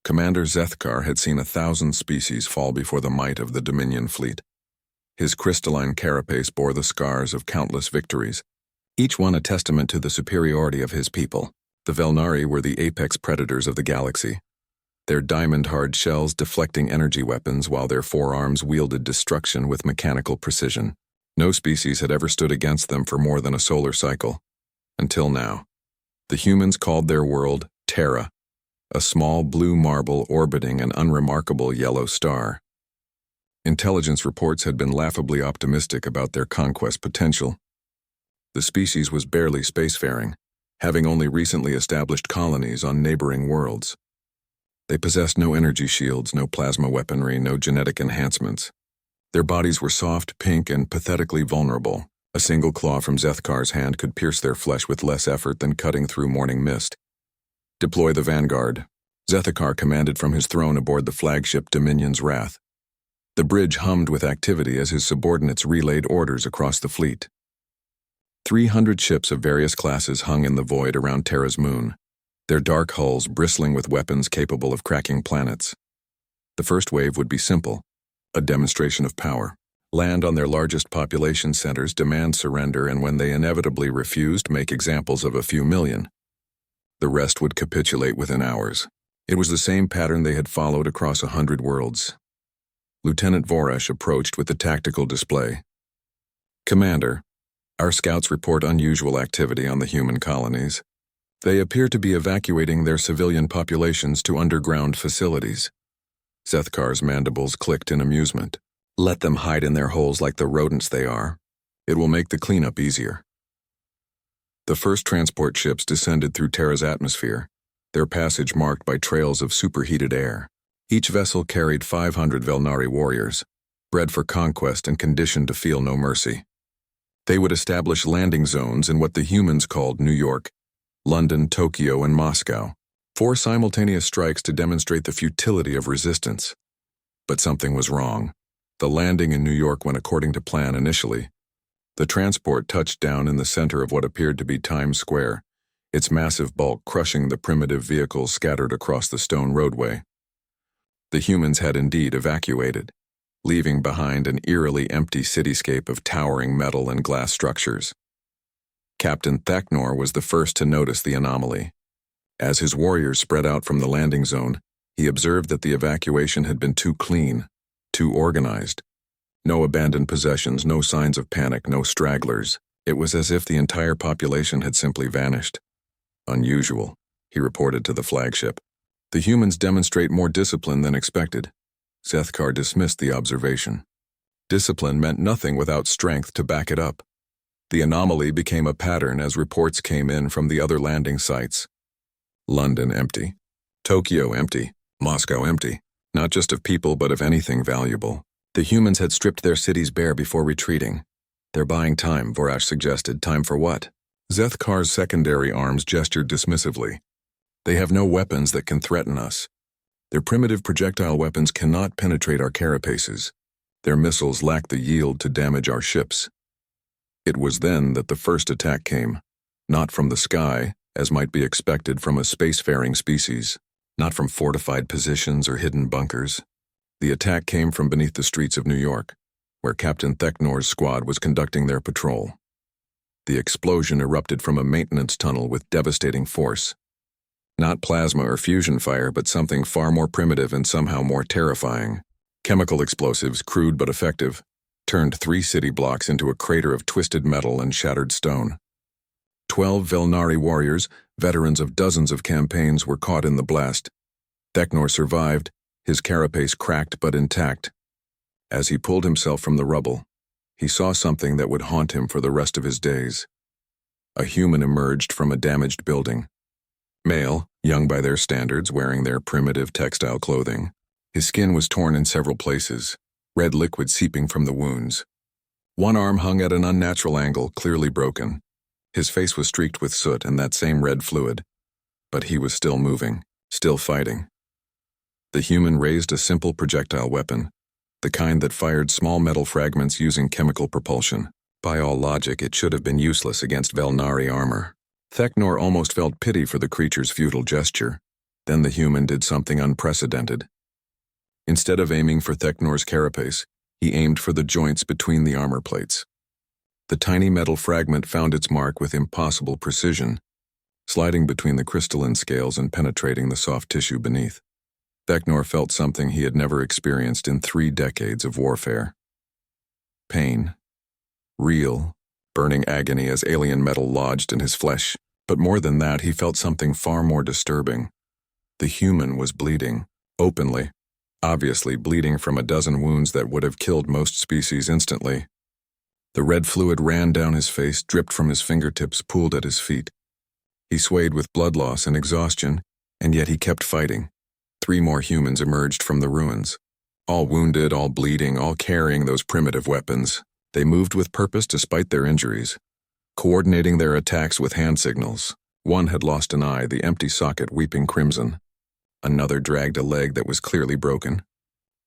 Commander Zethkar had seen 1,000 species fall before the might of the Dominion fleet. His crystalline carapace bore the scars of countless victories, each one a testament to the superiority of his people. The Velnari were the apex predators of the galaxy, their diamond-hard shells deflecting energy weapons while their forearms wielded destruction with mechanical precision. No species had ever stood against them for more than a solar cycle. Until now. The humans called their world Terra, a small blue marble orbiting an unremarkable yellow star. Intelligence reports had been laughably optimistic about their conquest potential. The species was barely spacefaring, having only recently established colonies on neighboring worlds. They possessed no energy shields, no plasma weaponry, no genetic enhancements. Their bodies were soft, pink, and pathetically vulnerable. A single claw from Zethkar's hand could pierce their flesh with less effort than cutting through morning mist. Deploy the vanguard. Zethkar commanded from his throne aboard the flagship Dominion's Wrath. The bridge hummed with activity as his subordinates relayed orders across the fleet. 300 ships of various classes hung in the void around Terra's moon, their dark hulls bristling with weapons capable of cracking planets. The first wave would be simple, a demonstration of power. Land on their largest population centers, demand surrender, and when they inevitably refused, make examples of a few million. The rest would capitulate within hours. It was the same pattern they had followed across 100 worlds. Lieutenant Voresh approached with the tactical display. Commander, our scouts report unusual activity on the human colonies. They appear to be evacuating their civilian populations to underground facilities. Zethkar's mandibles clicked in amusement. Let them hide in their holes like the rodents they are. It will make the cleanup easier. The first transport ships descended through Terra's atmosphere, their passage marked by trails of superheated air. Each vessel carried 500 Velnari warriors, bred for conquest and conditioned to feel no mercy. They would establish landing zones in what the humans called New York, London, Tokyo, and Moscow. 4 simultaneous strikes to demonstrate the futility of resistance. But something was wrong. The landing in New York went according to plan initially. The transport touched down in the center of what appeared to be Times Square, its massive bulk crushing the primitive vehicles scattered across the stone roadway. The humans had indeed evacuated, leaving behind an eerily empty cityscape of towering metal and glass structures. Captain Theknor was the first to notice the anomaly. As his warriors spread out from the landing zone, he observed that the evacuation had been too clean, too organized. No abandoned possessions, no signs of panic, no stragglers. It was as if the entire population had simply vanished. Unusual, he reported to the flagship. The humans demonstrate more discipline than expected. Zethkar dismissed the observation. Discipline meant nothing without strength to back it up. The anomaly became a pattern as reports came in from the other landing sites. London empty. Tokyo empty. Moscow empty. Not just of people but of anything valuable. The humans had stripped their cities bare before retreating. They're buying time, Voresh suggested. Time for what? Zethkar's secondary arms gestured dismissively. They have no weapons that can threaten us. Their primitive projectile weapons cannot penetrate our carapaces. Their missiles lack the yield to damage our ships. It was then that the first attack came, not from the sky, as might be expected from a spacefaring species, not from fortified positions or hidden bunkers. The attack came from beneath the streets of New York, where Captain Theknor's squad was conducting their patrol. The explosion erupted from a maintenance tunnel with devastating force. Not plasma or fusion fire, but something far more primitive and somehow more terrifying. Chemical explosives, crude but effective, turned 3 city blocks into a crater of twisted metal and shattered stone. 12 Velnari warriors, veterans of dozens of campaigns, were caught in the blast. Theknor survived, his carapace cracked but intact. As he pulled himself from the rubble, he saw something that would haunt him for the rest of his days. A human emerged from a damaged building. Male, young by their standards, wearing their primitive textile clothing. His skin was torn in several places, red liquid seeping from the wounds. One arm hung at an unnatural angle, clearly broken. His face was streaked with soot and that same red fluid. But he was still moving, still fighting. The human raised a simple projectile weapon, the kind that fired small metal fragments using chemical propulsion. By all logic, it should have been useless against Velnari armor. Theknor almost felt pity for the creature's futile gesture. Then the human did something unprecedented. Instead of aiming for Theknor's carapace, he aimed for the joints between the armor plates. The tiny metal fragment found its mark with impossible precision, sliding between the crystalline scales and penetrating the soft tissue beneath. Theknor felt something he had never experienced in 3 decades of warfare. Pain. Real, burning agony as alien metal lodged in his flesh. But more than that, he felt something far more disturbing. The human was bleeding, openly, obviously bleeding from a dozen wounds that would have killed most species instantly. The red fluid ran down his face, dripped from his fingertips, pooled at his feet. He swayed with blood loss and exhaustion, and yet he kept fighting. 3 more humans emerged from the ruins. All wounded, all bleeding, all carrying those primitive weapons. They moved with purpose despite their injuries, coordinating their attacks with hand signals. One had lost an eye, the empty socket weeping crimson. Another dragged a leg that was clearly broken.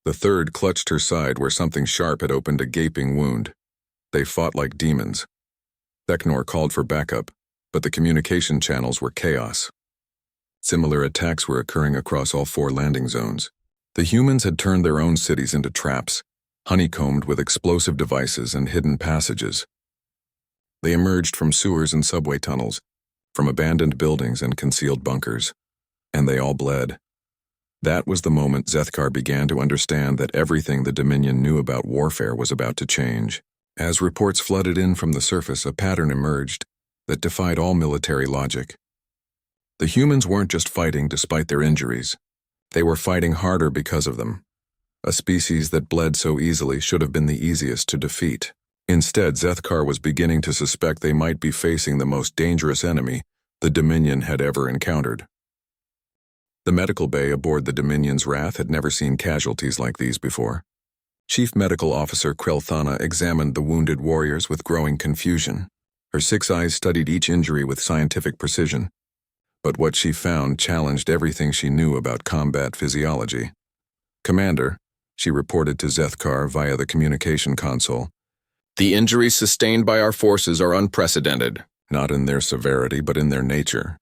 The third clutched her side where something sharp had opened a gaping wound. They fought like demons. Theknor called for backup, but the communication channels were chaos. Similar attacks were occurring across all 4 landing zones. The humans had turned their own cities into traps, honeycombed with explosive devices and hidden passages. They emerged from sewers and subway tunnels, from abandoned buildings and concealed bunkers, and they all bled. That was the moment Zethkar began to understand that everything the Dominion knew about warfare was about to change. As reports flooded in from the surface, a pattern emerged that defied all military logic. The humans weren't just fighting despite their injuries. They were fighting harder because of them. A species that bled so easily should have been the easiest to defeat. Instead, Zethkar was beginning to suspect they might be facing the most dangerous enemy the Dominion had ever encountered. The medical bay aboard the Dominion's Wrath had never seen casualties like these before. Chief Medical Officer Krelthana examined the wounded warriors with growing confusion. Her 6 eyes studied each injury with scientific precision. But what she found challenged everything she knew about combat physiology. "Commander," she reported to Zethkar via the communication console, "The injuries sustained by our forces are unprecedented." not in their severity but in their nature.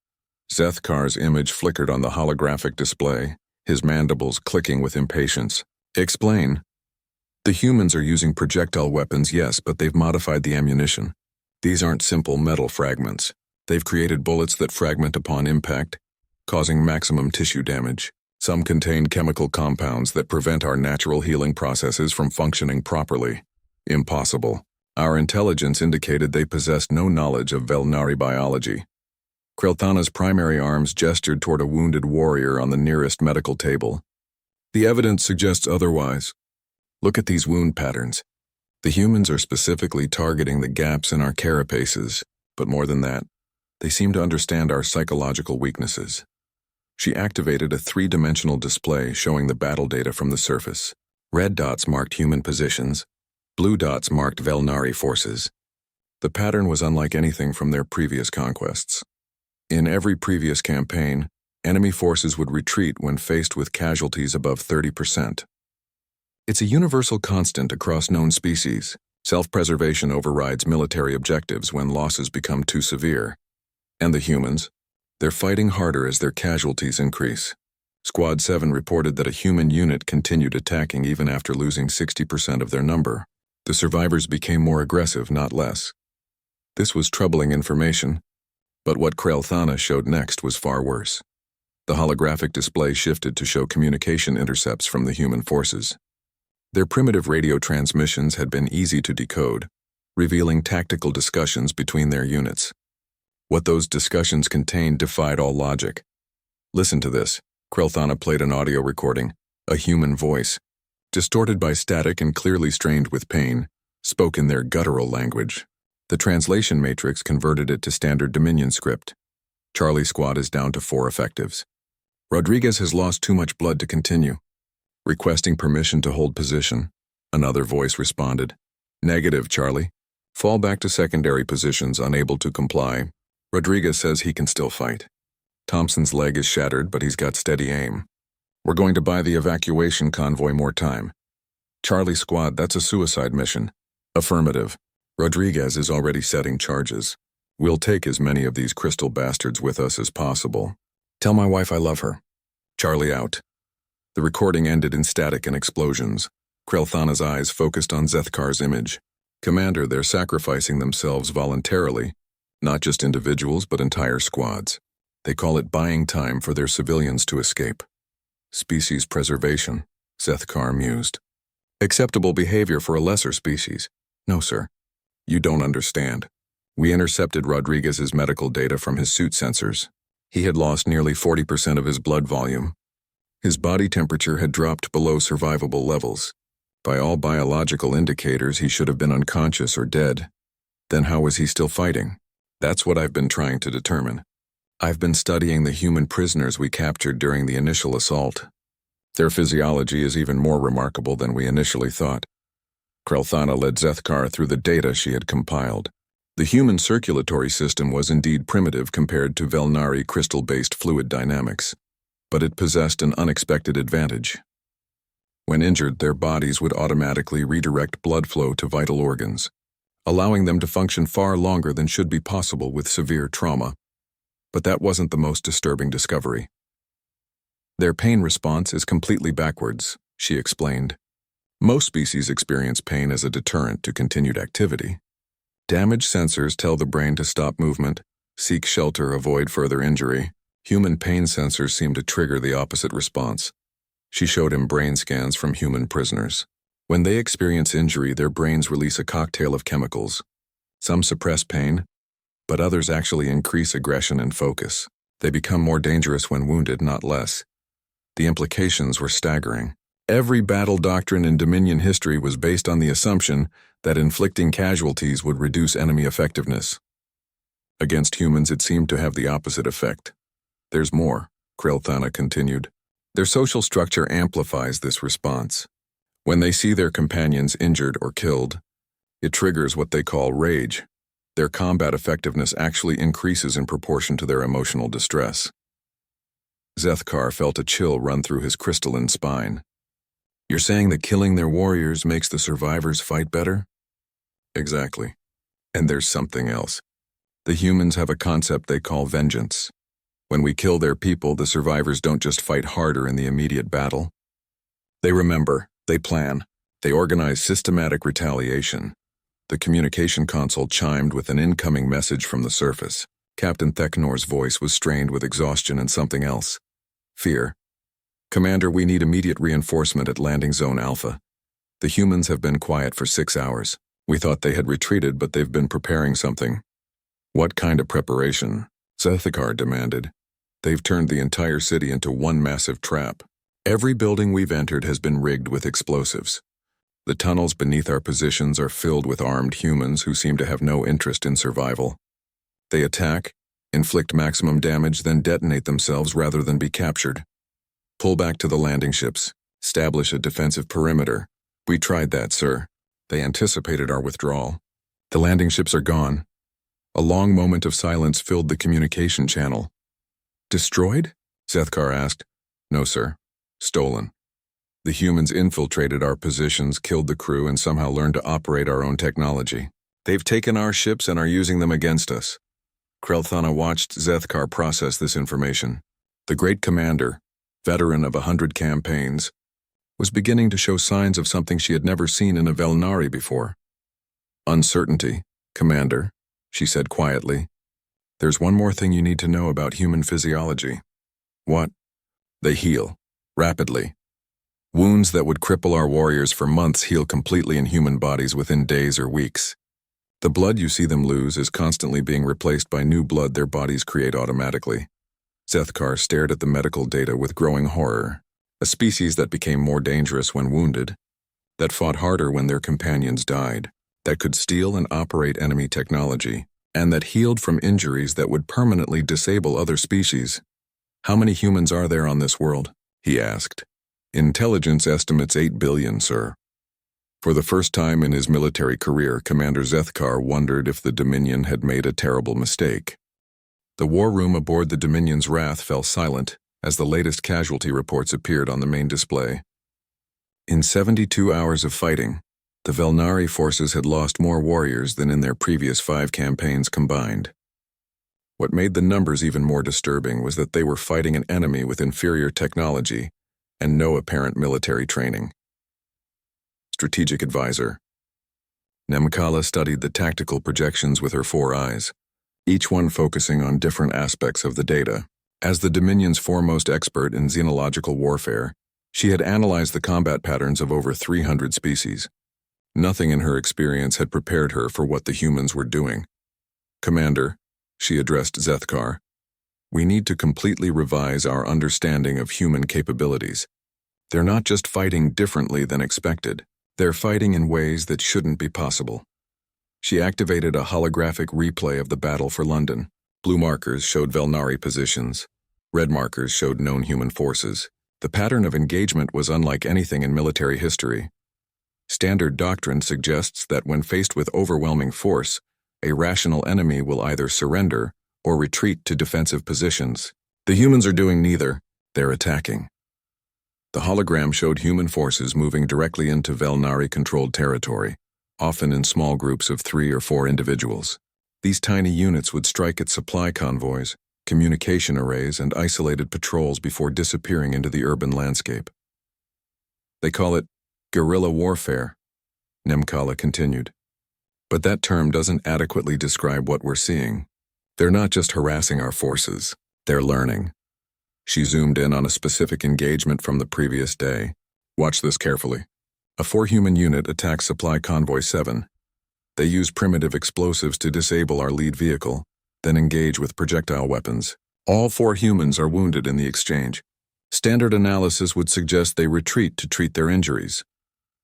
Zethkar's image flickered on the holographic display, his mandibles clicking with impatience. "Explain." "The humans are using projectile weapons, yes, but they've modified the ammunition. These aren't simple metal fragments. They've created bullets that fragment upon impact, causing maximum tissue damage. Some contain chemical compounds that prevent our natural healing processes from functioning properly. Impossible. Our intelligence indicated they possessed no knowledge of Velnari biology." Krelthana's primary arms gestured toward a wounded warrior on the nearest medical table. "The evidence suggests otherwise. Look at these wound patterns. The humans are specifically targeting the gaps in our carapaces, but more than that, they seem to understand our psychological weaknesses." She activated a 3-dimensional display showing the battle data from the surface. Red dots marked human positions. Blue dots marked Velnari forces. The pattern was unlike anything from their previous conquests. In every previous campaign, enemy forces would retreat when faced with casualties above 30%. It's a universal constant across known species. Self-preservation overrides military objectives when losses become too severe. And the humans? They're fighting harder as their casualties increase. Squad 7 reported that a human unit continued attacking even after losing 60% of their number. The survivors became more aggressive, not less. This was troubling information, but what Krelthana showed next was far worse. The holographic display shifted to show communication intercepts from the human forces. Their primitive radio transmissions had been easy to decode, revealing tactical discussions between their units. What those discussions contained defied all logic. "Listen to this." Krelthana played an audio recording. A human voice, distorted by static and clearly strained with pain, spoke in their guttural language. The translation matrix converted it to standard Dominion script. "Charlie Squad is down to 4 effectives. Rodriguez has lost too much blood to continue. Requesting permission to hold position." Another voice responded. "Negative, Charlie. Fall back to secondary positions, unable to comply. Rodriguez says he can still fight. Thompson's leg is shattered, but he's got steady aim. We're going to buy the evacuation convoy more time." "Charlie Squad, that's a suicide mission." "Affirmative. Rodriguez is already setting charges. We'll take as many of these crystal bastards with us as possible. Tell my wife I love her." Charlie out. The recording ended in static and explosions. Krelthana's eyes focused on Zethkar's image. Commander, they're sacrificing themselves voluntarily, not just individuals but entire squads. They call it buying time for their civilians to escape. Species preservation, Zethkar mused. Acceptable behavior for a lesser species. No, sir. You don't understand. We intercepted Rodriguez's medical data from his suit sensors. He had lost nearly 40% of his blood volume. His body temperature had dropped below survivable levels. By all biological indicators, he should have been unconscious or dead. Then how was he still fighting? That's what I've been trying to determine. I've been studying the human prisoners we captured during the initial assault. Their physiology is even more remarkable than we initially thought. Krelthana led Zethkar through the data she had compiled. The human circulatory system was indeed primitive compared to Velnari crystal-based fluid dynamics, but it possessed an unexpected advantage. When injured, their bodies would automatically redirect blood flow to vital organs, allowing them to function far longer than should be possible with severe trauma. But that wasn't the most disturbing discovery. Their pain response is completely backwards, she explained. Most species experience pain as a deterrent to continued activity. Damaged sensors tell the brain to stop movement, seek shelter, avoid further injury. Human pain sensors seem to trigger the opposite response. She showed him brain scans from human prisoners. When they experience injury, their brains release a cocktail of chemicals. Some suppress pain, but others actually increase aggression and focus. They become more dangerous when wounded, not less. The implications were staggering. Every battle doctrine in Dominion history was based on the assumption that inflicting casualties would reduce enemy effectiveness. Against humans, it seemed to have the opposite effect. There's more, Krelthana continued. Their social structure amplifies this response. When they see their companions injured or killed, it triggers what they call rage. Their combat effectiveness actually increases in proportion to their emotional distress. Zethkar felt a chill run through his crystalline spine. You're saying that killing their warriors makes the survivors fight better? Exactly. And there's something else. The humans have a concept they call vengeance. When we kill their people, the survivors don't just fight harder in the immediate battle. They remember, they plan, they organize systematic retaliation. The communication console chimed with an incoming message from the surface. Captain Theknor's voice was strained with exhaustion and something else. Fear. Commander, we need immediate reinforcement at Landing Zone Alpha. The humans have been quiet for 6 hours. We thought they had retreated, but they've been preparing something. What kind of preparation? Zethkar demanded. They've turned the entire city into one massive trap. Every building we've entered has been rigged with explosives. The tunnels beneath our positions are filled with armed humans who seem to have no interest in survival. They attack, inflict maximum damage, then detonate themselves rather than be captured. Pull back to the landing ships. Establish a defensive perimeter. We tried that, sir. They anticipated our withdrawal. The landing ships are gone. A long moment of silence filled the communication channel. Destroyed? Zethkar asked. No, sir. Stolen. The humans infiltrated our positions, killed the crew, and somehow learned to operate our own technology. They've taken our ships and are using them against us. Krelthana watched Zethkar process this information. The great commander, veteran of 100 campaigns, was beginning to show signs of something she had never seen in a Velnari before. Uncertainty, Commander, she said quietly. There's one more thing you need to know about human physiology. What? They heal, rapidly. Wounds that would cripple our warriors for months heal completely in human bodies within days or weeks. The blood you see them lose is constantly being replaced by new blood their bodies create automatically. Zethkar stared at the medical data with growing horror. A species that became more dangerous when wounded, that fought harder when their companions died, that could steal and operate enemy technology, and that healed from injuries that would permanently disable other species. How many humans are there on this world? He asked. Intelligence estimates 8 billion, sir. For the first time in his military career, Commander Zethkar wondered if the Dominion had made a terrible mistake. The war room aboard the Dominion's Wrath fell silent as the latest casualty reports appeared on the main display. In 72 hours of fighting, the Velnari forces had lost more warriors than in their previous 5 campaigns combined. What made the numbers even more disturbing was that they were fighting an enemy with inferior technology and no apparent military training. Strategic Advisor. Nemkala studied the tactical projections with her 4 eyes, each one focusing on different aspects of the data. As the Dominion's foremost expert in xenological warfare, she had analyzed the combat patterns of over 300 species. Nothing in her experience had prepared her for what the humans were doing. "Commander," she addressed Zethkar, "we need to completely revise our understanding of human capabilities. They're not just fighting differently than expected, they're fighting in ways that shouldn't be possible." She activated a holographic replay of the battle for London. Blue markers showed Velnari positions. Red markers showed known human forces. The pattern of engagement was unlike anything in military history. Standard doctrine suggests that when faced with overwhelming force, a rational enemy will either surrender or retreat to defensive positions. The humans are doing neither. They're attacking. The hologram showed human forces moving directly into Velnari-controlled territory, often in small groups of 3 or 4 individuals. These tiny units would strike at supply convoys, communication arrays, and isolated patrols before disappearing into the urban landscape. "They call it guerrilla warfare," Nemkala continued. "But that term doesn't adequately describe what we're seeing. They're not just harassing our forces, they're learning." She zoomed in on a specific engagement from the previous day. "Watch this carefully. A 4-human unit attacks Supply Convoy 7. They use primitive explosives to disable our lead vehicle, then engage with projectile weapons. All 4 humans are wounded in the exchange. Standard analysis would suggest they retreat to treat their injuries.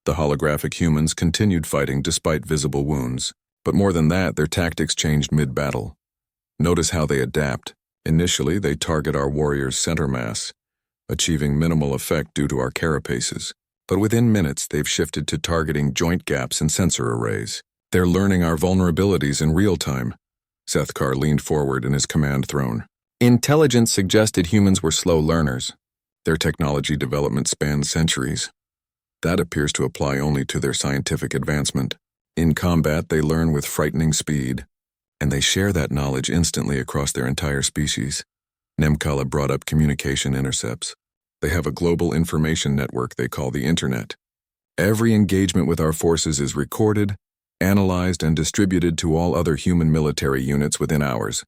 The holographic humans continued fighting despite visible wounds, but more than that, their tactics changed mid-battle. Notice how they adapt. Initially, they target our warriors' center mass, achieving minimal effect due to our carapaces. But within minutes, they've shifted to targeting joint gaps and sensor arrays. They're learning our vulnerabilities in real time." Zethkar leaned forward in his command throne. "Intelligence suggested humans were slow learners. Their technology development spanned centuries. That appears to apply only to their scientific advancement. In combat, they learn with frightening speed, and they share that knowledge instantly across their entire species." Nemkala brought up communication intercepts. "They have a global information network they call the Internet. Every engagement with our forces is recorded, analyzed, and distributed to all other human military units within hours.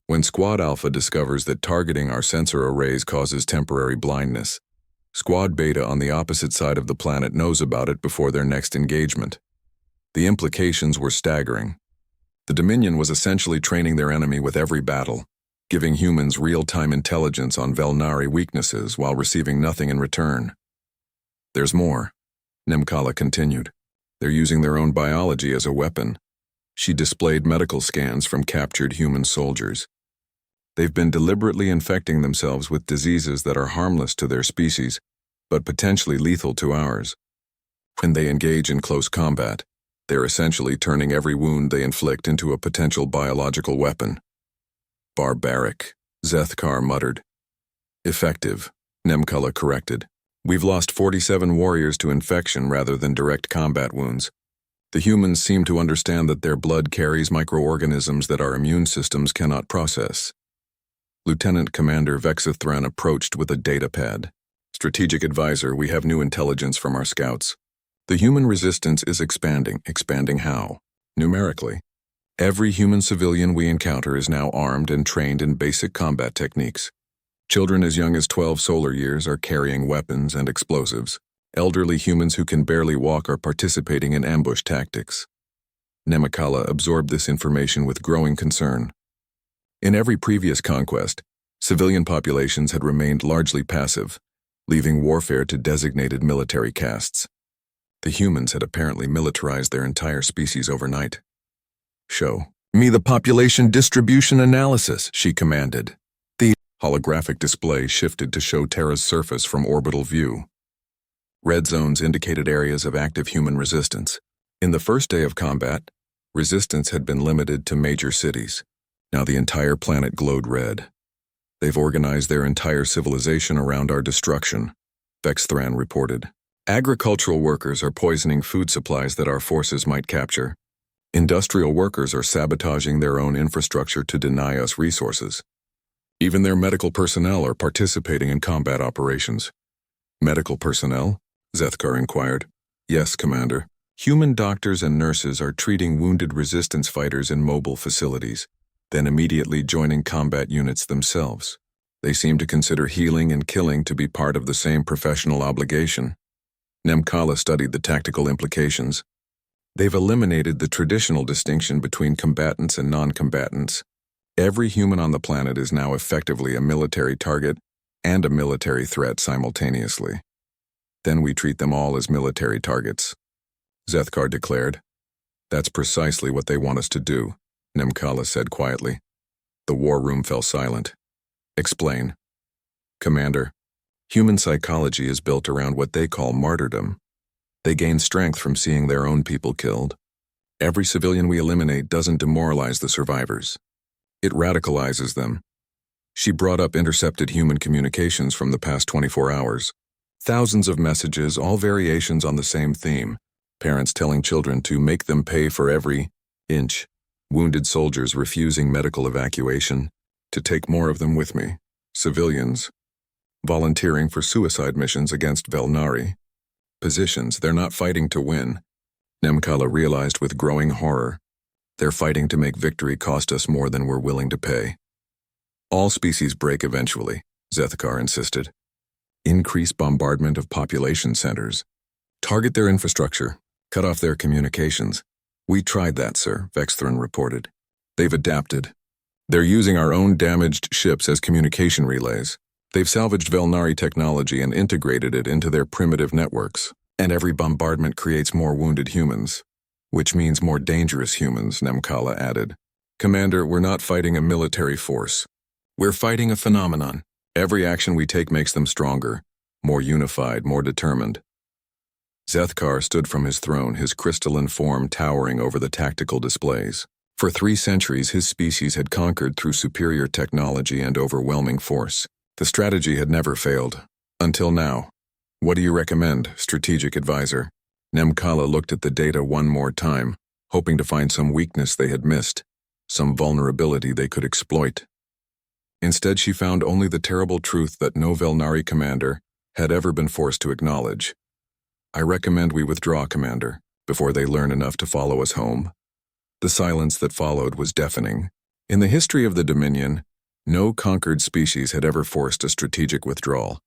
When Squad Alpha discovers that targeting our sensor arrays causes temporary blindness, Squad Beta on the opposite side of the planet knows about it before their next engagement." The implications were staggering. The Dominion was essentially training their enemy with every battle, giving humans real-time intelligence on Velnari weaknesses while receiving nothing in return. "There's more," Nemkala continued. "They're using their own biology as a weapon." She displayed medical scans from captured human soldiers. "They've been deliberately infecting themselves with diseases that are harmless to their species, but potentially lethal to ours. When they engage in close combat, they're essentially turning every wound they inflict into a potential biological weapon." "Barbaric," Zethkar muttered. "Effective," Nemkala corrected. "We've lost 47 warriors to infection rather than direct combat wounds. The humans seem to understand that their blood carries microorganisms that our immune systems cannot process." Lieutenant Commander Vexithran approached with a data pad. "Strategic Advisor, we have new intelligence from our scouts. The human resistance is expanding. Expanding how? Numerically. Every human civilian we encounter is now armed and trained in basic combat techniques. Children as young as 12 solar years are carrying weapons and explosives. Elderly humans who can barely walk are participating in ambush tactics." Nemkala absorbed this information with growing concern. In every previous conquest, civilian populations had remained largely passive, leaving warfare to designated military castes. The humans had apparently militarized their entire species overnight. "Show me the population distribution analysis," she commanded. The holographic display shifted to show Terra's surface from orbital view. Red zones indicated areas of active human resistance. In the first day of combat, resistance had been limited to major cities. Now the entire planet glowed red. "They've organized their entire civilization around our destruction," Vexthran reported. "Agricultural workers are poisoning food supplies that our forces might capture. Industrial workers are sabotaging their own infrastructure to deny us resources. Even their medical personnel are participating in combat operations. Medical personnel? Zethkar inquired. Yes, Commander. Human doctors and nurses are treating wounded resistance fighters in mobile facilities, then immediately joining combat units themselves. They seem to consider healing and killing to be part of the same professional obligation. Nemkala studied the tactical implications. They've eliminated the traditional distinction between combatants and non-combatants. Every human on the planet is now effectively a military target and a military threat simultaneously. Then we treat them all as military targets. Zethkar declared. That's precisely what they want us to do, Nemkala said quietly. The war room fell silent. Explain. Commander, human psychology is built around what they call martyrdom. They gain strength from seeing their own people killed. Every civilian we eliminate doesn't demoralize the survivors. It radicalizes them. She brought up intercepted human communications from the past 24 hours. Thousands of messages, all variations on the same theme. Parents telling children to make them pay for every inch. Wounded soldiers refusing medical evacuation. To take more of them with me. Civilians. Volunteering for suicide missions against Velnari. Positions they're not fighting to win. Nemkala realized with growing horror. They're fighting to make victory cost us more than we're willing to pay. All species break eventually, Zethkar insisted. Increase bombardment of population centers. Target their infrastructure. Cut off their communications. We tried that, sir, Vexthrin reported. They've adapted. They're using our own damaged ships as communication relays. They've salvaged Velnari technology and integrated it into their primitive networks. And every bombardment creates more wounded humans. Which means more dangerous humans, Nemkala added. Commander, we're not fighting a military force. We're fighting a phenomenon. Every action we take makes them stronger, more unified, more determined. Zethkar stood from his throne, his crystalline form towering over the tactical displays. For 3 centuries, his species had conquered through superior technology and overwhelming force. The strategy had never failed. Until now. What do you recommend, strategic advisor? Nemkala looked at the data one more time, hoping to find some weakness they had missed, some vulnerability they could exploit. Instead, she found only the terrible truth that no Velnari commander had ever been forced to acknowledge. I recommend we withdraw, Commander, before they learn enough to follow us home. The silence that followed was deafening. In the history of the Dominion, no conquered species had ever forced a strategic withdrawal.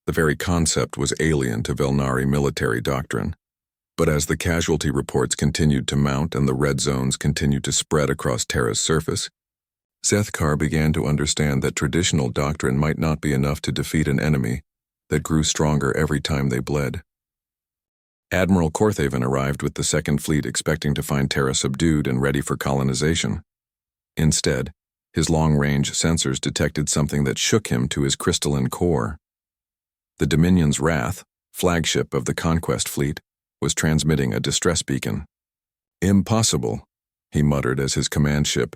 The very concept was alien to Velnari military doctrine. But as the casualty reports continued to mount and the red zones continued to spread across Terra's surface, Zethkar began to understand that traditional doctrine might not be enough to defeat an enemy that grew stronger every time they bled. Admiral Corthaven arrived with the Second Fleet expecting to find Terra subdued and ready for colonization. Instead, his long-range sensors detected something that shook him to his crystalline core. The Dominion's Wrath, flagship of the Conquest Fleet, was transmitting a distress beacon. Impossible, he muttered as his command ship,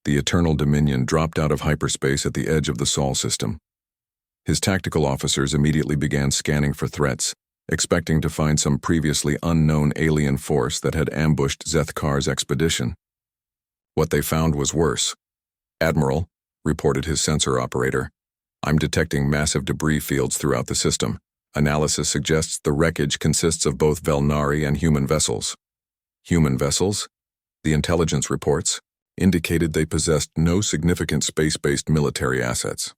the Eternal Dominion, dropped out of hyperspace at the edge of the Sol system. His tactical officers immediately began scanning for threats, expecting to find some previously unknown alien force that had ambushed Zethkar's expedition. What they found was worse. Admiral, reported his sensor operator, I'm detecting massive debris fields throughout the system. Analysis suggests the wreckage consists of both Velnari and human vessels. Human vessels? The intelligence reports indicated they possessed no significant space-based military assets.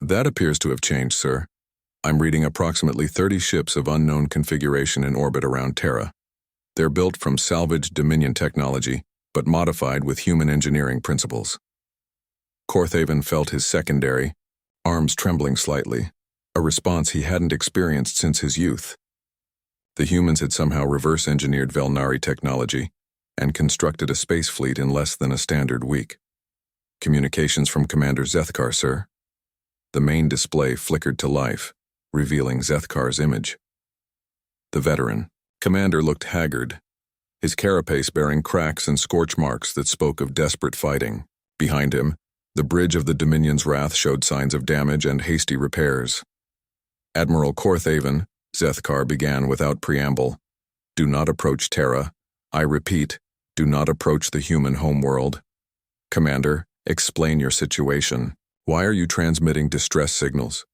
That appears to have changed, sir. I'm reading approximately 30 ships of unknown configuration in orbit around Terra. They're built from salvaged Dominion technology, but modified with human engineering principles. Corthaven felt his secondary, arms trembling slightly, a response he hadn't experienced since his youth. The humans had somehow reverse-engineered Velnari technology and constructed a space fleet in less than a standard week. Communications from Commander Zethkar, sir. The main display flickered to life, revealing Zethkar's image. The veteran, commander, looked haggard, his carapace bearing cracks and scorch marks that spoke of desperate fighting. Behind him, the bridge of the Dominion's Wrath showed signs of damage and hasty repairs. Admiral Corthaven, Zethkar began without preamble, do not approach Terra. I repeat, Do not approach the human homeworld. Commander, explain your situation. Why are you transmitting distress signals?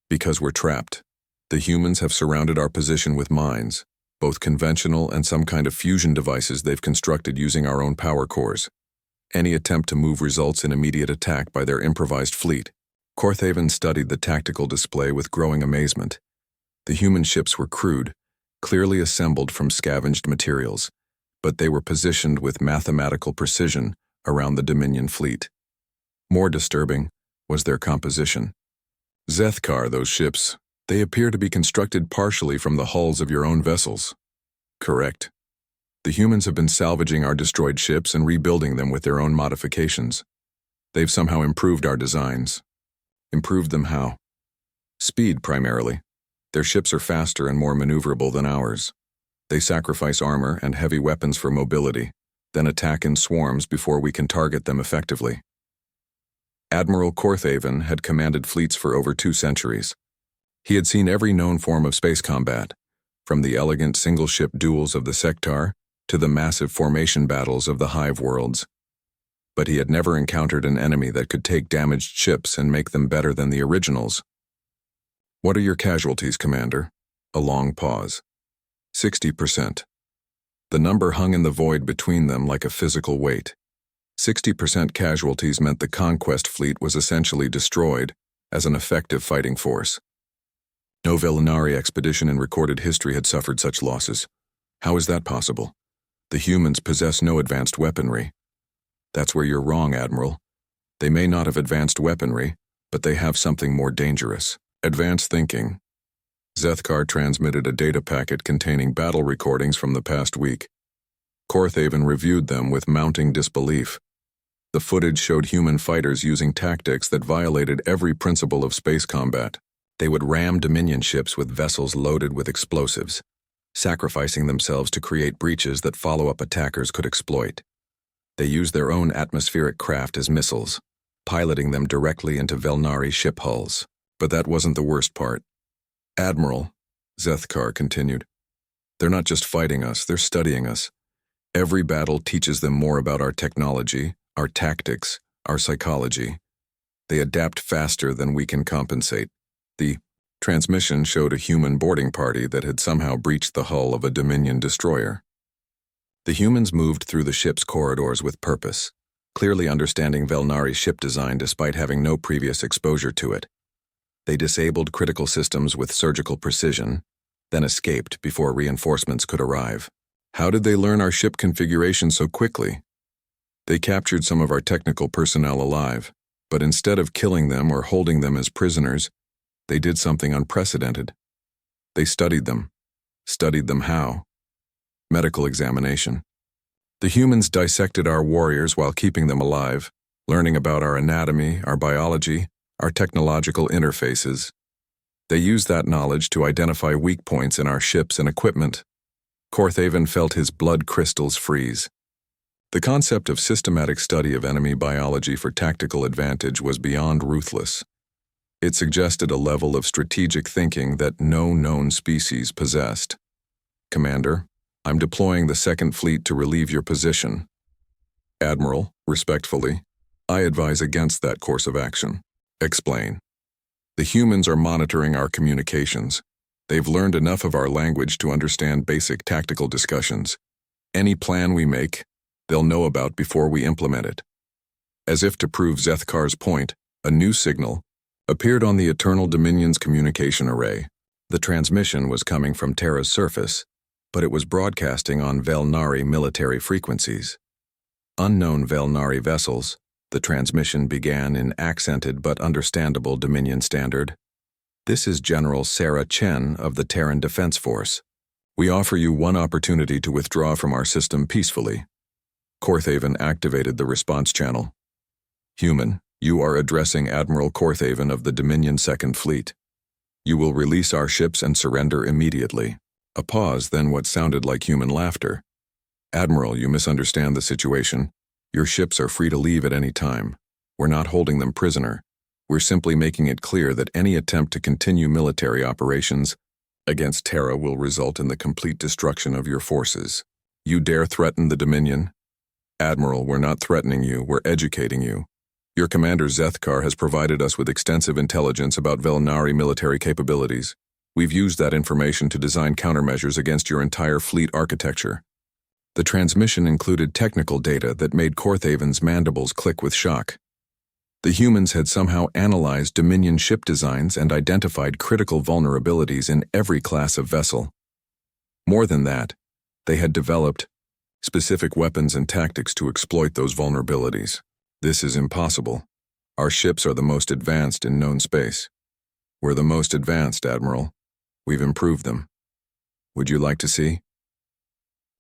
Because we're trapped. The humans have surrounded our position with mines, both conventional and some kind of fusion devices they've constructed using our own power cores. Any attempt to move results in immediate attack by their improvised fleet. Corthaven studied the tactical display with growing amazement. The human ships were crude, clearly assembled from scavenged materials, but they were positioned with mathematical precision around the Dominion fleet. More disturbing was their composition. Zethkar, those ships, they appear to be constructed partially from the hulls of your own vessels. Correct. The humans have been salvaging our destroyed ships and rebuilding them with their own modifications. They've somehow improved our designs. Improved them how? Speed, primarily. Their ships are faster and more maneuverable than ours. They sacrifice armor and heavy weapons for mobility, then attack in swarms before we can target them effectively. Admiral Corthaven had commanded fleets for over 2 centuries. He had seen every known form of space combat, from the elegant single-ship duels of the Sector to the massive formation battles of the Hive worlds. But he had never encountered an enemy that could take damaged ships and make them better than the originals. What are your casualties, Commander? A long pause. 60%. The number hung in the void between them like a physical weight. 60% casualties meant the conquest fleet was essentially destroyed as an effective fighting force. No Velinari expedition in recorded history had suffered such losses. How is that possible? The humans possess no advanced weaponry. That's where you're wrong, Admiral. They may not have advanced weaponry, but they have something more dangerous. Advanced thinking. Zethkar transmitted a data packet containing battle recordings from the past week. Corthaven reviewed them with mounting disbelief. The footage showed human fighters using tactics that violated every principle of space combat. They would ram Dominion ships with vessels loaded with explosives, sacrificing themselves to create breaches that follow-up attackers could exploit. They used their own atmospheric craft as missiles, piloting them directly into Velnari ship hulls. But that wasn't the worst part. Admiral, Zethkar continued, they're not just fighting us, they're studying us. Every battle teaches them more about our technology, our tactics, our psychology. They adapt faster than we can compensate. The transmission showed a human boarding party that had somehow breached the hull of a Dominion destroyer. The humans moved through the ship's corridors with purpose, clearly understanding Velnari's ship design despite having no previous exposure to it. They disabled critical systems with surgical precision, then escaped before reinforcements could arrive. How did they learn our ship configuration so quickly? They captured some of our technical personnel alive, but instead of killing them or holding them as prisoners, they did something unprecedented. They studied them. Studied them how? Medical examination. The humans dissected our warriors while keeping them alive, learning about our anatomy, our biology, our technological interfaces. They used that knowledge to identify weak points in our ships and equipment. Corthaven felt his blood crystals freeze. The concept of systematic study of enemy biology for tactical advantage was beyond ruthless. It suggested a level of strategic thinking that no known species possessed. Commander, I'm deploying the Second Fleet to relieve your position. Admiral, respectfully, I advise against that course of action. Explain. The humans are monitoring our communications. They've learned enough of our language to understand basic tactical discussions. Any plan we make, they'll know about before we implement it. As if to prove Zethkar's point, a new signal appeared on the Eternal Dominion's communication array. The transmission was coming from Terra's surface, but it was broadcasting on Velnari military frequencies. Unknown Velnari vessels, the transmission began in accented but understandable Dominion standard. This is General Sarah Chen of the Terran Defense Force. We offer you one opportunity to withdraw from our system peacefully. Corthaven activated the response channel. Human, you are addressing Admiral Corthaven of the Dominion Second Fleet. You will release our ships and surrender immediately. A pause, then what sounded like human laughter. Admiral, you misunderstand the situation. Your ships are free to leave at any time. We're not holding them prisoner. We're simply making it clear that any attempt to continue military operations against Terra will result in the complete destruction of your forces. You dare threaten the Dominion? Admiral, we're not threatening you, we're educating you. Your commander Zethkar has provided us with extensive intelligence about Velnari military capabilities. We've used that information to design countermeasures against your entire fleet architecture. The transmission included technical data that made Korthaven's mandibles click with shock. The humans had somehow analyzed Dominion ship designs and identified critical vulnerabilities in every class of vessel. More than that, they had developed specific weapons and tactics to exploit those vulnerabilities. This is impossible. Our ships are the most advanced in known space. We're the most advanced, Admiral. We've improved them. Would you like to see?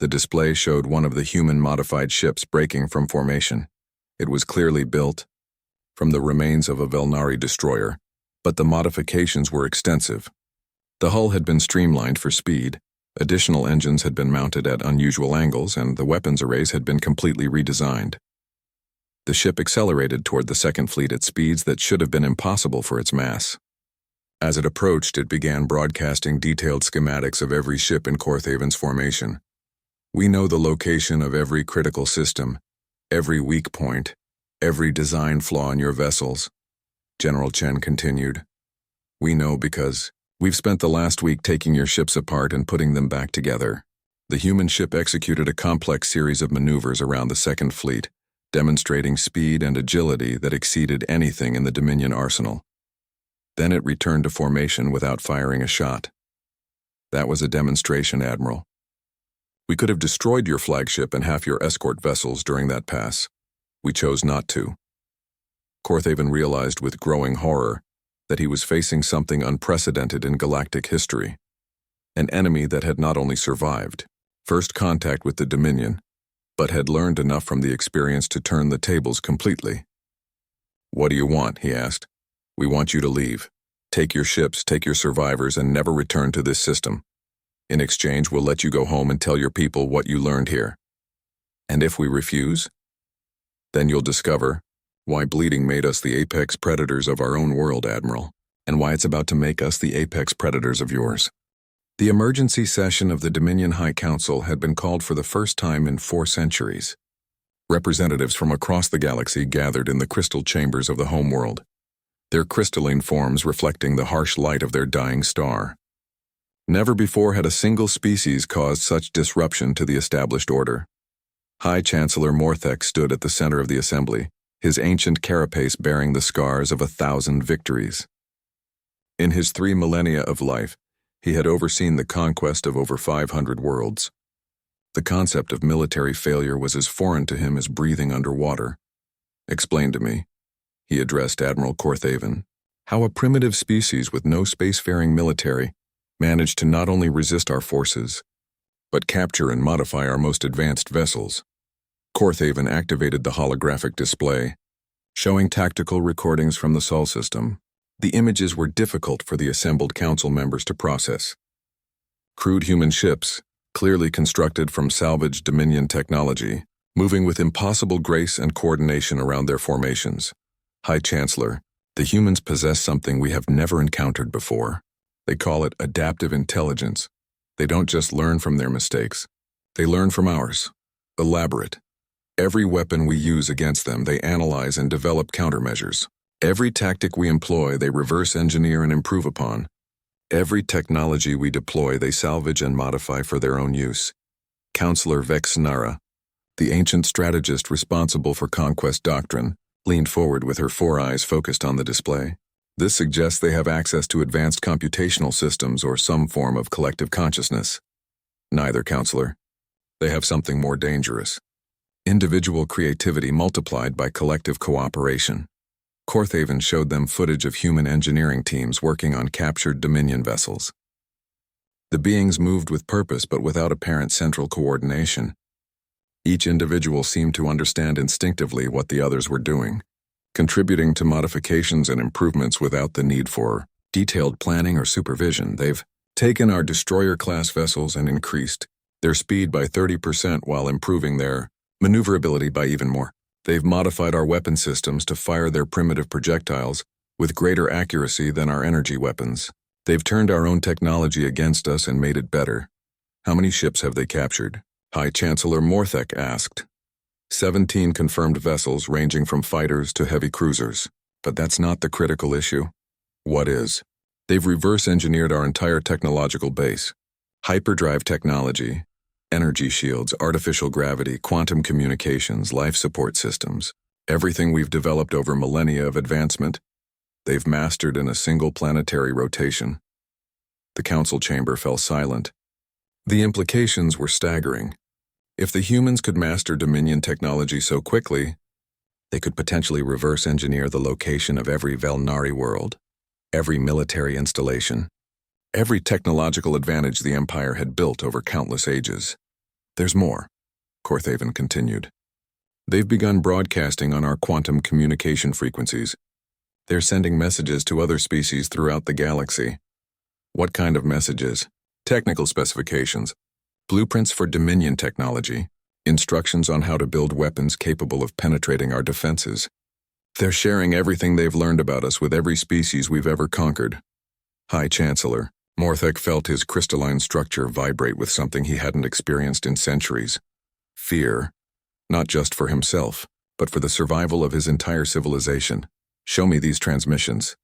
The display showed one of the human-modified ships breaking from formation. It was clearly built from the remains of a Velnari destroyer, but the modifications were extensive. The hull had been streamlined for speed, additional engines had been mounted at unusual angles, and the weapons arrays had been completely redesigned. The ship accelerated toward the Second Fleet at speeds that should have been impossible for its mass. As it approached, it began broadcasting detailed schematics of every ship in Korthaven's formation. We know the location of every critical system, every weak point, every design flaw in your vessels, General Chen continued. We know because we've spent the last week taking your ships apart and putting them back together. The human ship executed a complex series of maneuvers around the Second Fleet, demonstrating speed and agility that exceeded anything in the Dominion arsenal. Then it returned to formation without firing a shot. That was a demonstration, Admiral. We could have destroyed your flagship and half your escort vessels during that pass. We chose not to. Korthaven realized with growing horror that he was facing something unprecedented in galactic history. An enemy that had not only survived first contact with the Dominion, but had learned enough from the experience to turn the tables completely. What do you want? He asked. We want you to leave. Take your ships, take your survivors, and never return to this system. In exchange, we'll let you go home and tell your people what you learned here. And if we refuse, then you'll discover why bleeding made us the apex predators of our own world, Admiral, and why it's about to make us the apex predators of yours. The emergency session of the Dominion High Council had been called for the first time in 4 centuries. Representatives from across the galaxy gathered in the crystal chambers of the homeworld, their crystalline forms reflecting the harsh light of their dying star. Never before had a single species caused such disruption to the established order. High Chancellor Morthek stood at the center of the assembly, his ancient carapace bearing the scars of 1,000 victories. In his 3 millennia of life, he had overseen the conquest of over 500 worlds. The concept of military failure was as foreign to him as breathing underwater. Explain to me, he addressed Admiral Korthaven, how a primitive species with no spacefaring military managed to not only resist our forces, but capture and modify our most advanced vessels. Korthaven activated the holographic display, showing tactical recordings from the Sol system. The images were difficult for the assembled council members to process. Crude human ships, clearly constructed from salvaged Dominion technology, moving with impossible grace and coordination around their formations. High Chancellor, the humans possess something we have never encountered before. They call it adaptive intelligence. They don't just learn from their mistakes. They learn from ours. Elaborate. Every weapon we use against them, they analyze and develop countermeasures. Every tactic we employ, they reverse engineer and improve upon. Every technology we deploy, they salvage and modify for their own use. Counselor Vexnara, the ancient strategist responsible for conquest doctrine, leaned forward with her 4 eyes focused on the display. This suggests they have access to advanced computational systems or some form of collective consciousness. Neither, Counselor. They have something more dangerous. Individual creativity multiplied by collective cooperation. Korthaven showed them footage of human engineering teams working on captured Dominion vessels. The beings moved with purpose but without apparent central coordination. Each individual seemed to understand instinctively what the others were doing, contributing to modifications and improvements without the need for detailed planning or supervision. They've taken our destroyer-class vessels and increased their speed by 30% while improving their maneuverability by even more. They've modified our weapon systems to fire their primitive projectiles with greater accuracy than our energy weapons. They've turned our own technology against us and made it better. How many ships have they captured? High Chancellor Morthek asked. 17 confirmed vessels ranging from fighters to heavy cruisers. But that's not the critical issue. What is? They've reverse-engineered our entire technological base. Hyperdrive technology, energy shields, artificial gravity, quantum communications, life support systems. Everything we've developed over millennia of advancement, they've mastered in a single planetary rotation. The council chamber fell silent. The implications were staggering. If the humans could master Dominion technology so quickly, they could potentially reverse engineer the location of every Velnari world, every military installation, every technological advantage the Empire had built over countless ages. There's more, Corthaven continued. They've begun broadcasting on our quantum communication frequencies. They're sending messages to other species throughout the galaxy. What kind of messages? Technical specifications, blueprints for Dominion technology, instructions on how to build weapons capable of penetrating our defenses. They're sharing everything they've learned about us with every species we've ever conquered. High Chancellor, Morthek felt his crystalline structure vibrate with something he hadn't experienced in centuries. Fear, not just for himself, but for the survival of his entire civilization. Show me these transmissions.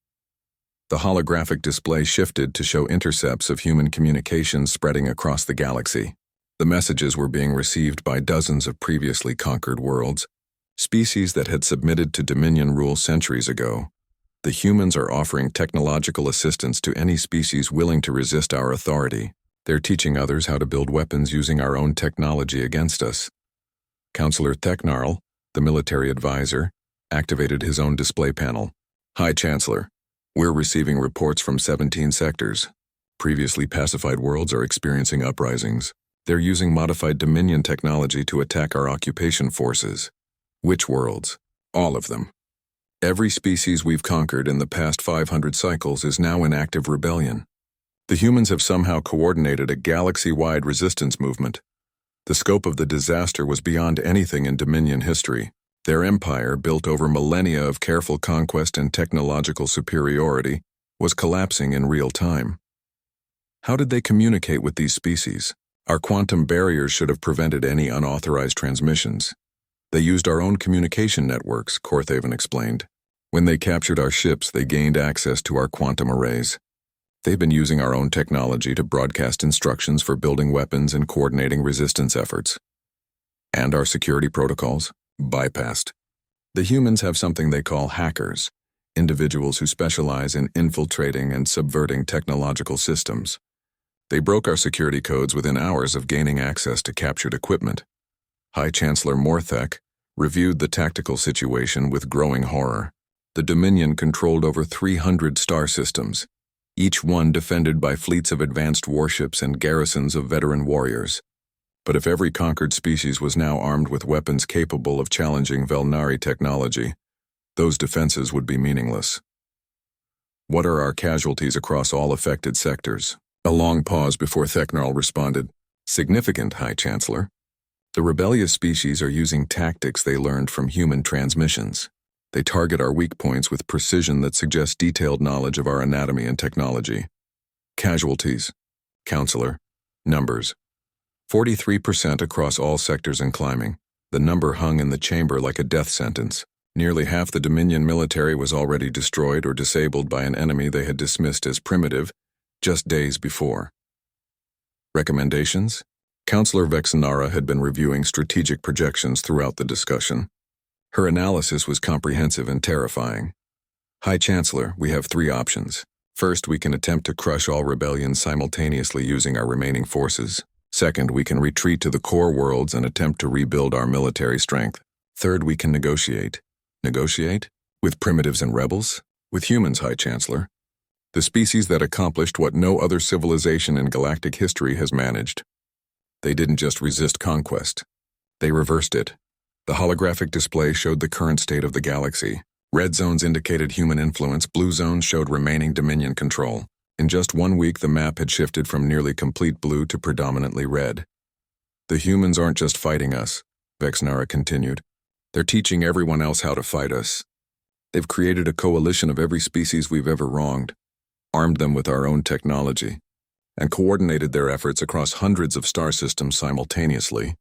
The holographic display shifted to show intercepts of human communications spreading across the galaxy. The messages were being received by dozens of previously conquered worlds, species that had submitted to Dominion rule centuries ago. The humans are offering technological assistance to any species willing to resist our authority. They're teaching others how to build weapons using our own technology against us. Counselor Theknarl, the military advisor, activated his own display panel. High Chancellor, we're receiving reports from 17 sectors. Previously pacified worlds are experiencing uprisings. They're using modified Dominion technology to attack our occupation forces. Which worlds? All of them. Every species we've conquered in the past 500 cycles is now in active rebellion. The humans have somehow coordinated a galaxy-wide resistance movement. The scope of the disaster was beyond anything in Dominion history. Their empire, built over millennia of careful conquest and technological superiority, was collapsing in real time. How did they communicate with these species? Our quantum barriers should have prevented any unauthorized transmissions. They used our own communication networks, Corthaven explained. When they captured our ships, they gained access to our quantum arrays. They've been using our own technology to broadcast instructions for building weapons and coordinating resistance efforts. And our security protocols? Bypassed. The humans have something they call hackers, individuals who specialize in infiltrating and subverting technological systems. They broke our security codes within hours of gaining access to captured equipment. High Chancellor Morthek reviewed the tactical situation with growing horror. The Dominion controlled over 300 star systems, each one defended by fleets of advanced warships and garrisons of veteran warriors. But if every conquered species was now armed with weapons capable of challenging Velnari technology, those defenses would be meaningless. What are our casualties across all affected sectors? A long pause before Theknarl responded. Significant, High Chancellor. The rebellious species are using tactics they learned from human transmissions. They target our weak points with precision that suggests detailed knowledge of our anatomy and technology. Casualties. Counselor. Numbers. 43% across all sectors and climbing. The number hung in the chamber like a death sentence. Nearly half the Dominion military was already destroyed or disabled by an enemy they had dismissed as primitive just days before. Recommendations? Counselor Vexenara had been reviewing strategic projections throughout the discussion. Her analysis was comprehensive and terrifying. High Chancellor, we have 3 options. First, we can attempt to crush all rebellions simultaneously using our remaining forces. Second, we can retreat to the core worlds and attempt to rebuild our military strength. Third, we can negotiate. Negotiate? With primitives and rebels? With humans, High Chancellor. The species that accomplished what no other civilization in galactic history has managed. They didn't just resist conquest. They reversed it. The holographic display showed the current state of the galaxy. Red zones indicated human influence, blue zones showed remaining Dominion control. In just 1 week, the map had shifted from nearly complete blue to predominantly red. The humans aren't just fighting us, Vexenara continued. They're teaching everyone else how to fight us. They've created a coalition of every species we've ever wronged, armed them with our own technology, and coordinated their efforts across hundreds of star systems simultaneously.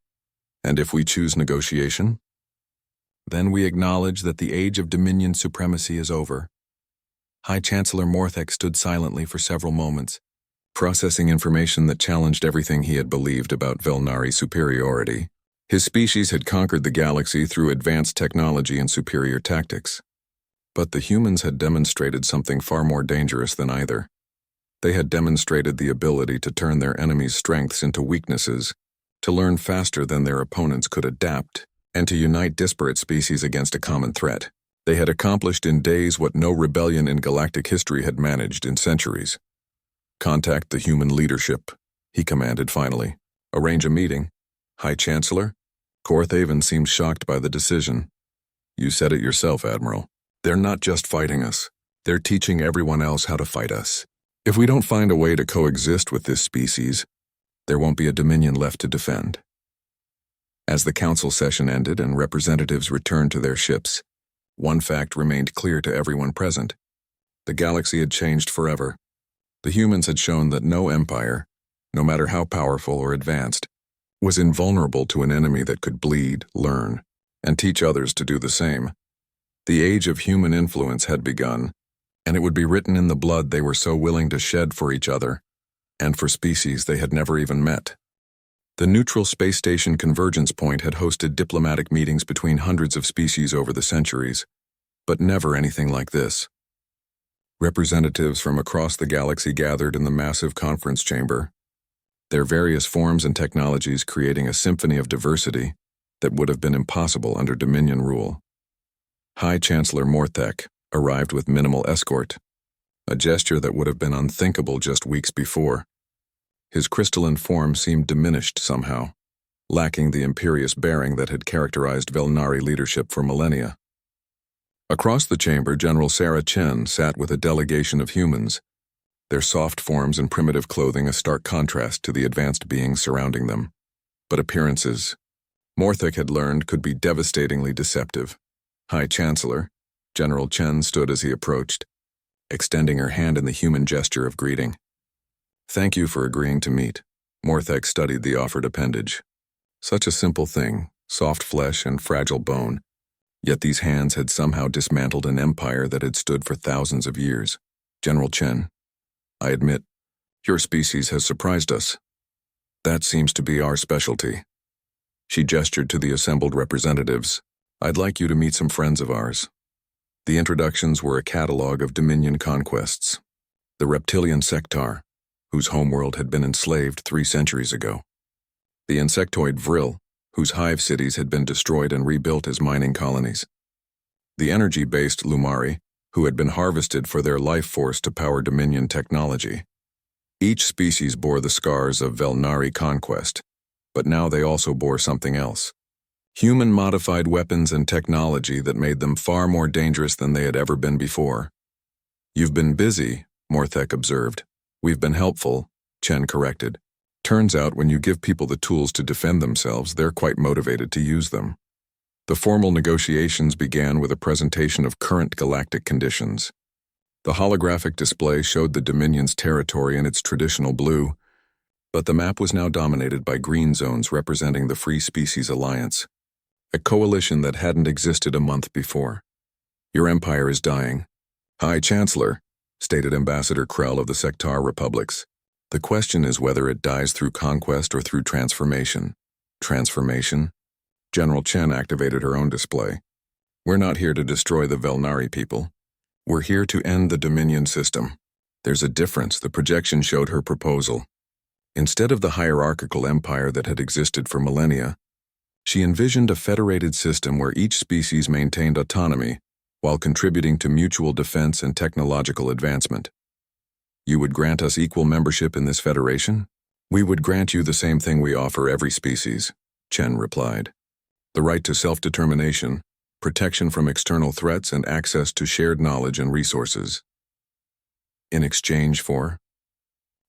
And if we choose negotiation, Then we acknowledge that the age of Dominion supremacy is over. High Chancellor Morthek stood silently for several moments, processing information that challenged everything he had believed about Velnari superiority. His species had conquered the galaxy through advanced technology and superior tactics. But the humans had demonstrated something far more dangerous than either. They had demonstrated the ability to turn their enemies' strengths into weaknesses, to learn faster than their opponents could adapt, and to unite disparate species against a common threat. They had accomplished in days what no rebellion in galactic history had managed in centuries. "Contact the human leadership," he commanded finally. "Arrange a meeting." "High Chancellor?" Corthaven seemed shocked by the decision. "You said it yourself, Admiral. They're not just fighting us. They're teaching everyone else how to fight us. If we don't find a way to coexist with this species, there won't be a Dominion left to defend." As the council session ended and representatives returned to their ships, one fact remained clear to everyone present. The galaxy had changed forever. The humans had shown that no empire, no matter how powerful or advanced, was invulnerable to an enemy that could bleed, learn, and teach others to do the same. The age of human influence had begun, and it would be written in the blood they were so willing to shed for each other, and for species they had never even met. The neutral space station Convergence Point had hosted diplomatic meetings between hundreds of species over the centuries, but never anything like this. Representatives from across the galaxy gathered in the massive conference chamber, their various forms and technologies creating a symphony of diversity that would have been impossible under Dominion rule. High Chancellor Morthek arrived with minimal escort, a gesture that would have been unthinkable just weeks before. His crystalline form seemed diminished somehow, lacking the imperious bearing that had characterized Velnari leadership for millennia. Across the chamber, General Sarah Chen sat with a delegation of humans, their soft forms and primitive clothing a stark contrast to the advanced beings surrounding them. But appearances, Morthek had learned, could be devastatingly deceptive. "High Chancellor," General Chen stood as he approached, extending her hand in the human gesture of greeting. "Thank you for agreeing to meet." Morthek studied the offered appendage. Such a simple thing, soft flesh and fragile bone, yet these hands had somehow dismantled an empire that had stood for thousands of years. "General Chen, I admit, your species has surprised us. That seems to be our specialty." She gestured to the assembled representatives. "I'd like you to meet some friends of ours." The introductions were a catalog of Dominion conquests. The reptilian sectar, whose homeworld had been enslaved 3 centuries ago. The insectoid Vril, whose hive cities had been destroyed and rebuilt as mining colonies. The energy-based Lumari, who had been harvested for their life force to power Dominion technology. Each species bore the scars of Velnari conquest, but now they also bore something else. Human-modified weapons and technology that made them far more dangerous than they had ever been before. "You've been busy," Morthek observed. "We've been helpful," Chen corrected. "Turns out when you give people the tools to defend themselves, they're quite motivated to use them." The formal negotiations began with a presentation of current galactic conditions. The holographic display showed the Dominion's territory in its traditional blue, but the map was now dominated by green zones representing the Free Species Alliance, a coalition that hadn't existed a month before. "Your empire is dying." "High Chancellor," stated Ambassador Krell of the Sectar Republics. "The question is whether it dies through conquest or through transformation." "Transformation?" General Chen activated her own display. "We're not here to destroy the Velnari people. We're here to end the Dominion system." "There's a difference," the projection showed her proposal. Instead of the hierarchical empire that had existed for millennia, she envisioned a federated system where each species maintained autonomy while contributing to mutual defense and technological advancement. "You would grant us equal membership in this federation?" "We would grant you the same thing we offer every species," Chen replied. "The right to self-determination, protection from external threats, and access to shared knowledge and resources." "In exchange for?"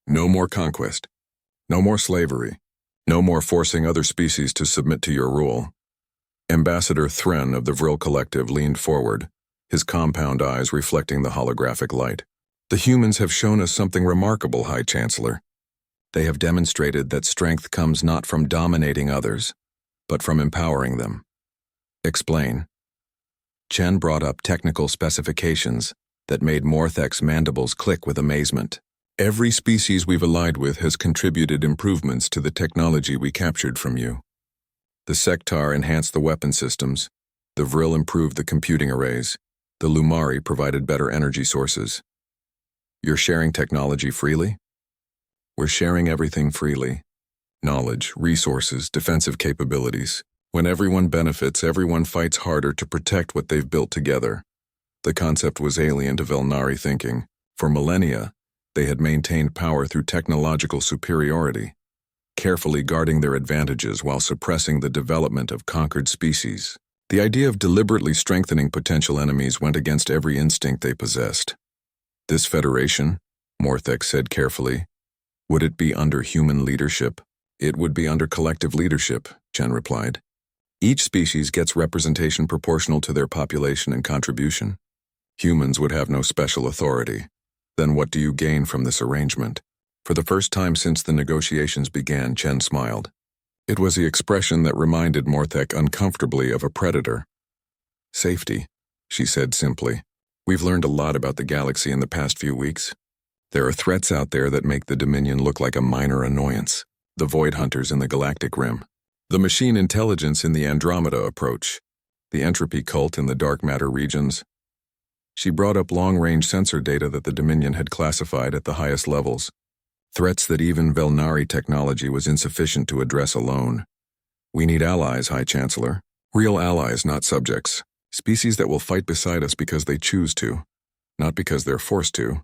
"No more conquest. No more slavery. No more forcing other species to submit to your rule." Ambassador Thren of the Vril Collective leaned forward, his compound eyes reflecting the holographic light. "The humans have shown us something remarkable, High Chancellor. They have demonstrated that strength comes not from dominating others, but from empowering them." "Explain." Chen brought up technical specifications that made Morthek's mandibles click with amazement. Every species we've allied with has contributed improvements to the technology we captured from you. The Sectar enhanced the weapon systems, the Vril improved the computing arrays, the Lumari provided better energy sources. You're sharing technology freely? We're sharing everything freely. Knowledge, resources, defensive capabilities. When everyone benefits, everyone fights harder to protect what they've built together. The concept was alien to Velnari thinking. For millennia, they had maintained power through technological superiority, carefully guarding their advantages while suppressing the development of conquered species. The idea of deliberately strengthening potential enemies went against every instinct they possessed. This federation, Morthek said carefully, would it be under human leadership? It would be under collective leadership, Chen replied. Each species gets representation proportional to their population and contribution. Humans would have no special authority. Then what do you gain from this arrangement? For the first time since the negotiations began, Chen smiled. It was the expression that reminded Morthek uncomfortably of a predator. Safety, she said simply. We've learned a lot about the galaxy in the past few weeks. There are threats out there that make the Dominion look like a minor annoyance. The Void Hunters in the Galactic Rim, the machine intelligence in the Andromeda approach, the entropy cult in the dark matter regions. She brought up long-range sensor data that the Dominion had classified at the highest levels, threats that even Velnari technology was insufficient to address alone. We need allies, High Chancellor. Real allies, not subjects. Species that will fight beside us because they choose to, not because they're forced to.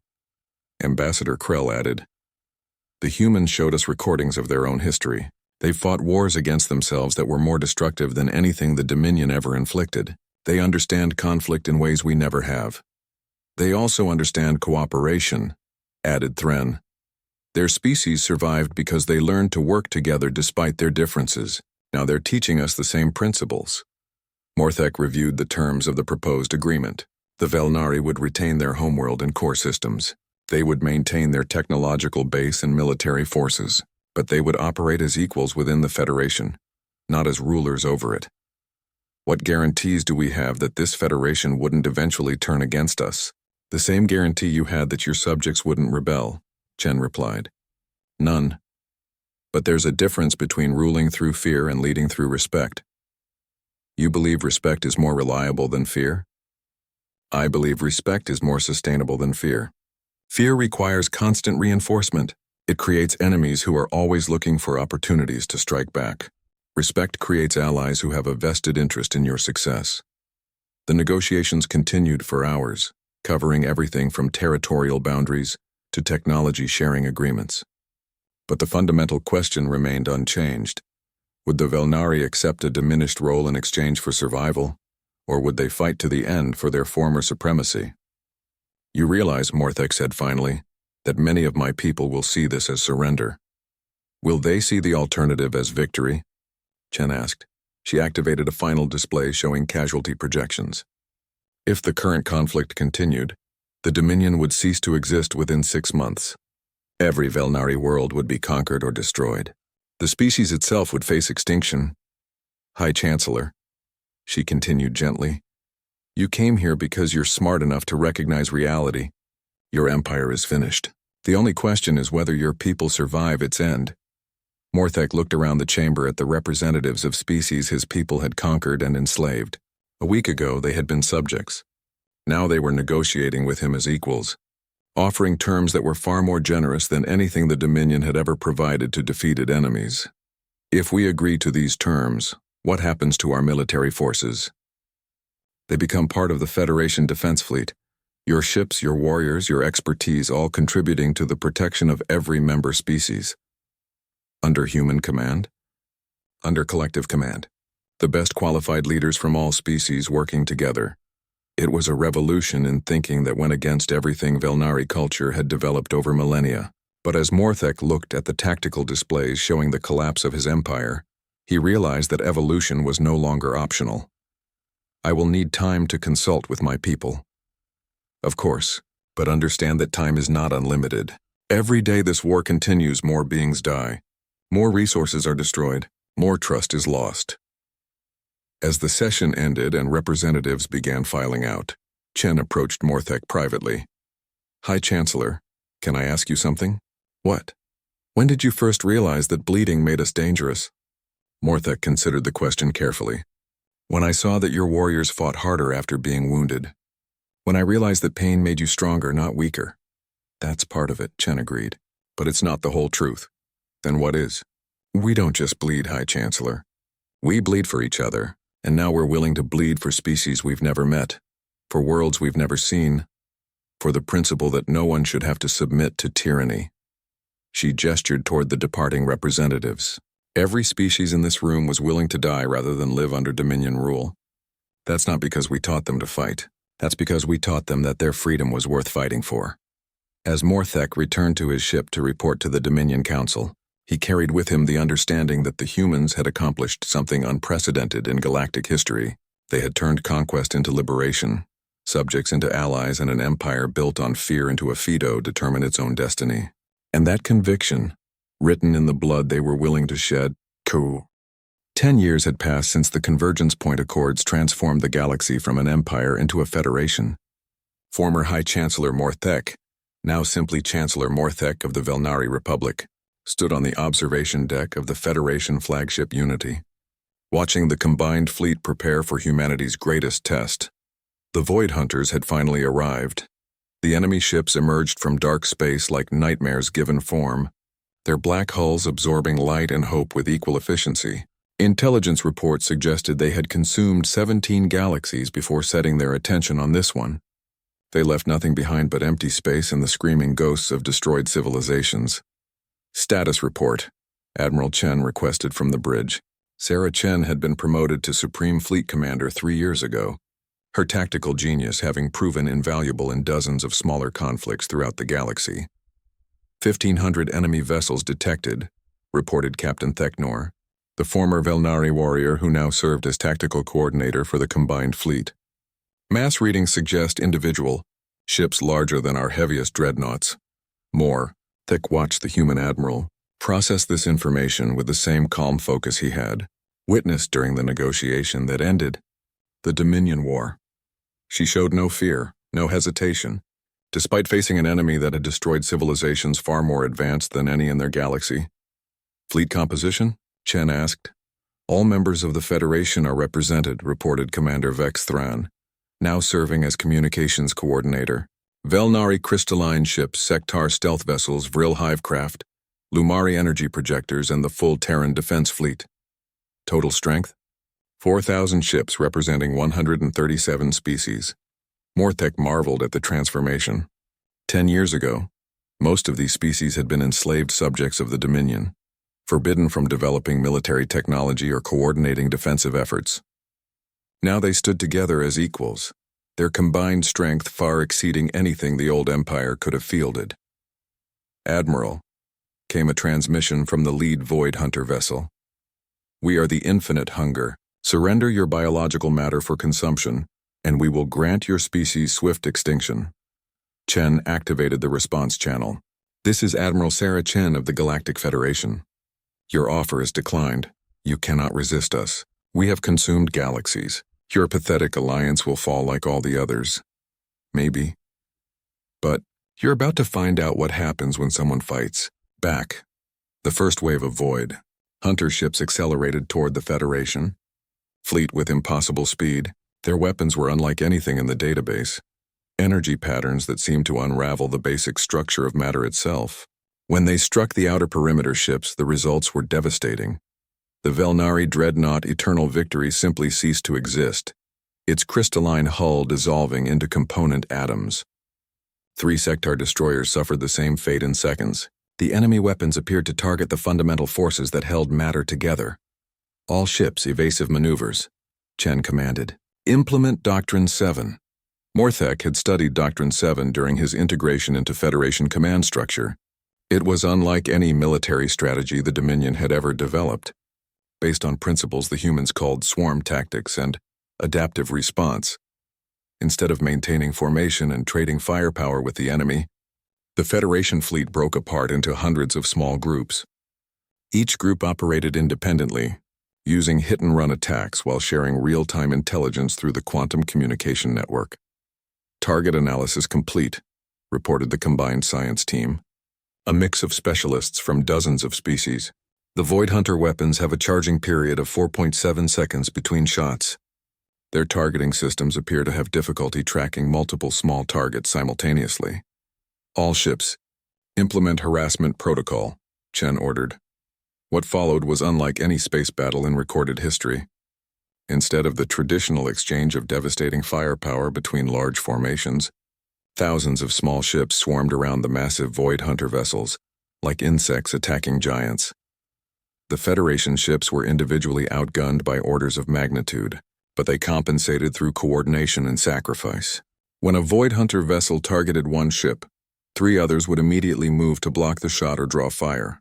Ambassador Krell added. The humans showed us recordings of their own history. They fought wars against themselves that were more destructive than anything the Dominion ever inflicted. They understand conflict in ways we never have. They also understand cooperation, added Thren. Their species survived because they learned to work together despite their differences. Now they're teaching us the same principles. Morthek reviewed the terms of the proposed agreement. The Velnari would retain their homeworld and core systems. They would maintain their technological base and military forces, but they would operate as equals within the Federation, not as rulers over it. What guarantees do we have that this Federation wouldn't eventually turn against us? The same guarantee you had that your subjects wouldn't rebel, Chen replied. None. But there's a difference between ruling through fear and leading through respect. You believe respect is more reliable than fear? I believe respect is more sustainable than fear. Fear requires constant reinforcement. It creates enemies who are always looking for opportunities to strike back. Respect creates allies who have a vested interest in your success. The negotiations continued for hours, covering everything from territorial boundaries to technology sharing agreements. But the fundamental question remained unchanged. Would the Velnari accept a diminished role in exchange for survival, or would they fight to the end for their former supremacy? You realize, Morthek said finally, that many of my people will see this as surrender. Will they see the alternative as victory? Chen asked. She activated a final display showing casualty projections. If the current conflict continued, the Dominion would cease to exist within 6 months. Every Velnari world would be conquered or destroyed. The species itself would face extinction. High Chancellor, she continued gently, you came here because you're smart enough to recognize reality. Your empire is finished. The only question is whether your people survive its end. Morthek looked around the chamber at the representatives of species his people had conquered and enslaved. A week ago, they had been subjects. Now they were negotiating with him as equals, offering terms that were far more generous than anything the Dominion had ever provided to defeated enemies. If we agree to these terms, what happens to our military forces? They become part of the Federation Defense Fleet. Your ships, your warriors, your expertise, all contributing to the protection of every member species. Under human command? Under collective command. The best qualified leaders from all species working together. It was a revolution in thinking that went against everything Velnari culture had developed over millennia. But as Morthek looked at the tactical displays showing the collapse of his empire, he realized that evolution was no longer optional. I will need time to consult with my people. Of course, but understand that time is not unlimited. Every day this war continues, more beings die. More resources are destroyed. More trust is lost. As the session ended and representatives began filing out, Chen approached Morthek privately. "Hi, Chancellor. Can I ask you something?" "What?" "When did you first realize that bleeding made us dangerous?" Morthek considered the question carefully. "When I saw that your warriors fought harder after being wounded. When I realized that pain made you stronger, not weaker." "That's part of it," Chen agreed. "But it's not the whole truth." "Then what is?" "We don't just bleed, High Chancellor. We bleed for each other, and now we're willing to bleed for species we've never met, for worlds we've never seen, for the principle that no one should have to submit to tyranny." She gestured toward the departing representatives. "Every species in this room was willing to die rather than live under Dominion rule. That's not because we taught them to fight. That's because we taught them that their freedom was worth fighting for." As Morthek returned to his ship to report to the Dominion Council, he carried with him the understanding that the humans had accomplished something unprecedented in galactic history. They had turned conquest into liberation, subjects into allies, and an empire built on fear into a fido determine its own destiny. And that conviction, written in the blood they were willing to shed, 10 years had passed since the Convergence Point Accords transformed the galaxy from an empire into a federation. Former High Chancellor Morthek, now simply Chancellor Morthek of the Velnari Republic, stood on the observation deck of the Federation flagship Unity, watching the combined fleet prepare for humanity's greatest test. The Void Hunters had finally arrived. The enemy ships emerged from dark space like nightmares given form, their black hulls absorbing light and hope with equal efficiency. Intelligence reports suggested they had consumed 17 galaxies before setting their attention on this one. They left nothing behind but empty space and the screaming ghosts of destroyed civilizations. "Status report," Admiral Chen requested from the bridge. Sarah Chen had been promoted to Supreme Fleet Commander 3 years ago, her tactical genius having proven invaluable in dozens of smaller conflicts throughout the galaxy. 1,500 enemy vessels detected, reported Captain Theknor, the former Velnari warrior who now served as tactical coordinator for the combined fleet. Mass readings suggest individual ships larger than our heaviest dreadnoughts. More, Thek watched the human admiral process this information with the same calm focus he had witnessed during the negotiation that ended the Dominion War. She showed no fear, no hesitation, despite facing an enemy that had destroyed civilizations far more advanced than any in their galaxy. "Fleet composition?" Chen asked. "All members of the Federation are represented," reported Commander Vex Thran, now serving as communications coordinator. "Velnari crystalline ships, Sectar stealth vessels, Vril hivecraft, Lumari energy projectors, and the full Terran defense fleet. Total strength? 4,000 ships representing 137 species." Morthek marveled at the transformation. 10 years ago, most of these species had been enslaved subjects of the Dominion, forbidden from developing military technology or coordinating defensive efforts. Now they stood together as equals, their combined strength far exceeding anything the old empire could have fielded. "Admiral," came a transmission from the lead Void Hunter vessel. "We are the Infinite Hunger. Surrender your biological matter for consumption, and we will grant your species swift extinction." Chen activated the response channel. "This is Admiral Sarah Chen of the Galactic Federation. Your offer is declined. You cannot resist us. We have consumed galaxies. Your pathetic alliance will fall like all the others. Maybe. But you're about to find out what happens when someone fights back." The first wave of Void Hunter ships accelerated toward the Federation. Fleet with impossible speed, their weapons were unlike anything in the database. Energy patterns that seemed to unravel the basic structure of matter itself. When they struck the outer perimeter ships, the results were devastating. The Velnari dreadnought Eternal Victory simply ceased to exist, its crystalline hull dissolving into component atoms. 3 Sectar destroyers suffered the same fate in seconds. The enemy weapons appeared to target the fundamental forces that held matter together. "All ships, evasive maneuvers," Chen commanded. "Implement Doctrine 7. Morthek had studied Doctrine 7 during his integration into Federation command structure. It was unlike any military strategy the Dominion had ever developed, based on principles the humans called swarm tactics and adaptive response. Instead of maintaining formation and trading firepower with the enemy, the Federation fleet broke apart into hundreds of small groups. Each group operated independently, using hit-and-run attacks while sharing real-time intelligence through the quantum communication network. Target analysis complete, reported the combined science team. A mix of specialists from dozens of species. The Void Hunter weapons have a charging period of 4.7 seconds between shots. Their targeting systems appear to have difficulty tracking multiple small targets simultaneously. All ships, implement harassment protocol, Chen ordered. What followed was unlike any space battle in recorded history. Instead of the traditional exchange of devastating firepower between large formations, thousands of small ships swarmed around the massive Void Hunter vessels, like insects attacking giants. The Federation ships were individually outgunned by orders of magnitude, but they compensated through coordination and sacrifice. When a Void Hunter vessel targeted one ship, 3 others would immediately move to block the shot or draw fire.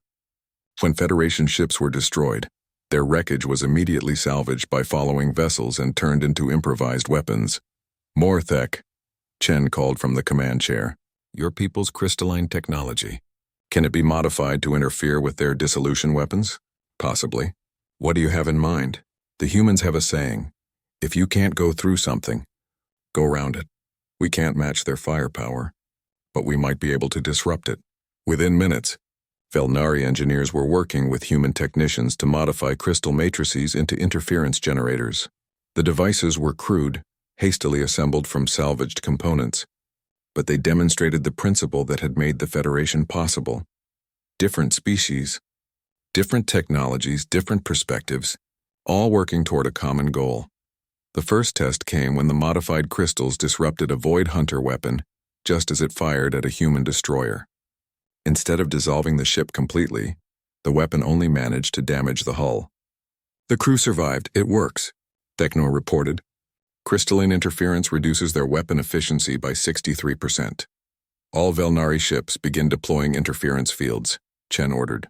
When Federation ships were destroyed, their wreckage was immediately salvaged by following vessels and turned into improvised weapons. Morthek, Chen called from the command chair. Your people's crystalline technology. Can it be modified to interfere with their dissolution weapons? Possibly. What do you have in mind? The humans have a saying, if you can't go through something, go around it. We can't match their firepower, but we might be able to disrupt it. Within minutes, Velnari engineers were working with human technicians to modify crystal matrices into interference generators. The devices were crude, hastily assembled from salvaged components, but they demonstrated the principle that had made the Federation possible. Different species, different technologies, different perspectives, all working toward a common goal. The first test came when the modified crystals disrupted a Void Hunter weapon just as it fired at a human destroyer. Instead of dissolving the ship completely, the weapon only managed to damage the hull. The crew survived. It works, Thecnor reported. Crystalline interference reduces their weapon efficiency by 63%. All Velnari ships begin deploying interference fields, Chen ordered.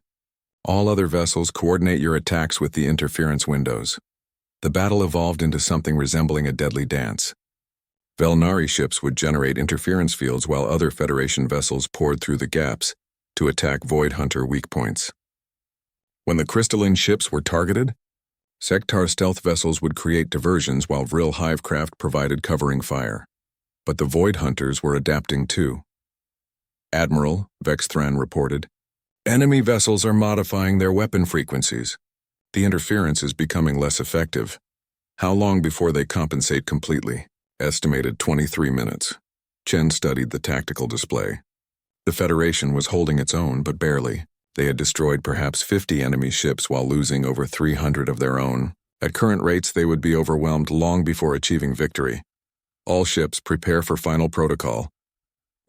All other vessels coordinate your attacks with the interference windows. The battle evolved into something resembling a deadly dance. Velnari ships would generate interference fields while other Federation vessels poured through the gaps to attack Void Hunter weak points. When the crystalline ships were targeted, Sektar stealth vessels would create diversions while Vril Hivecraft provided covering fire. But the Void Hunters were adapting too. Admiral, Vexthran reported, enemy vessels are modifying their weapon frequencies. The interference is becoming less effective. How long before they compensate completely? Estimated 23 minutes. Chen studied the tactical display. The Federation was holding its own, but barely. They had destroyed perhaps 50 enemy ships while losing over 300 of their own. At current rates, they would be overwhelmed long before achieving victory. All ships prepare for final protocol.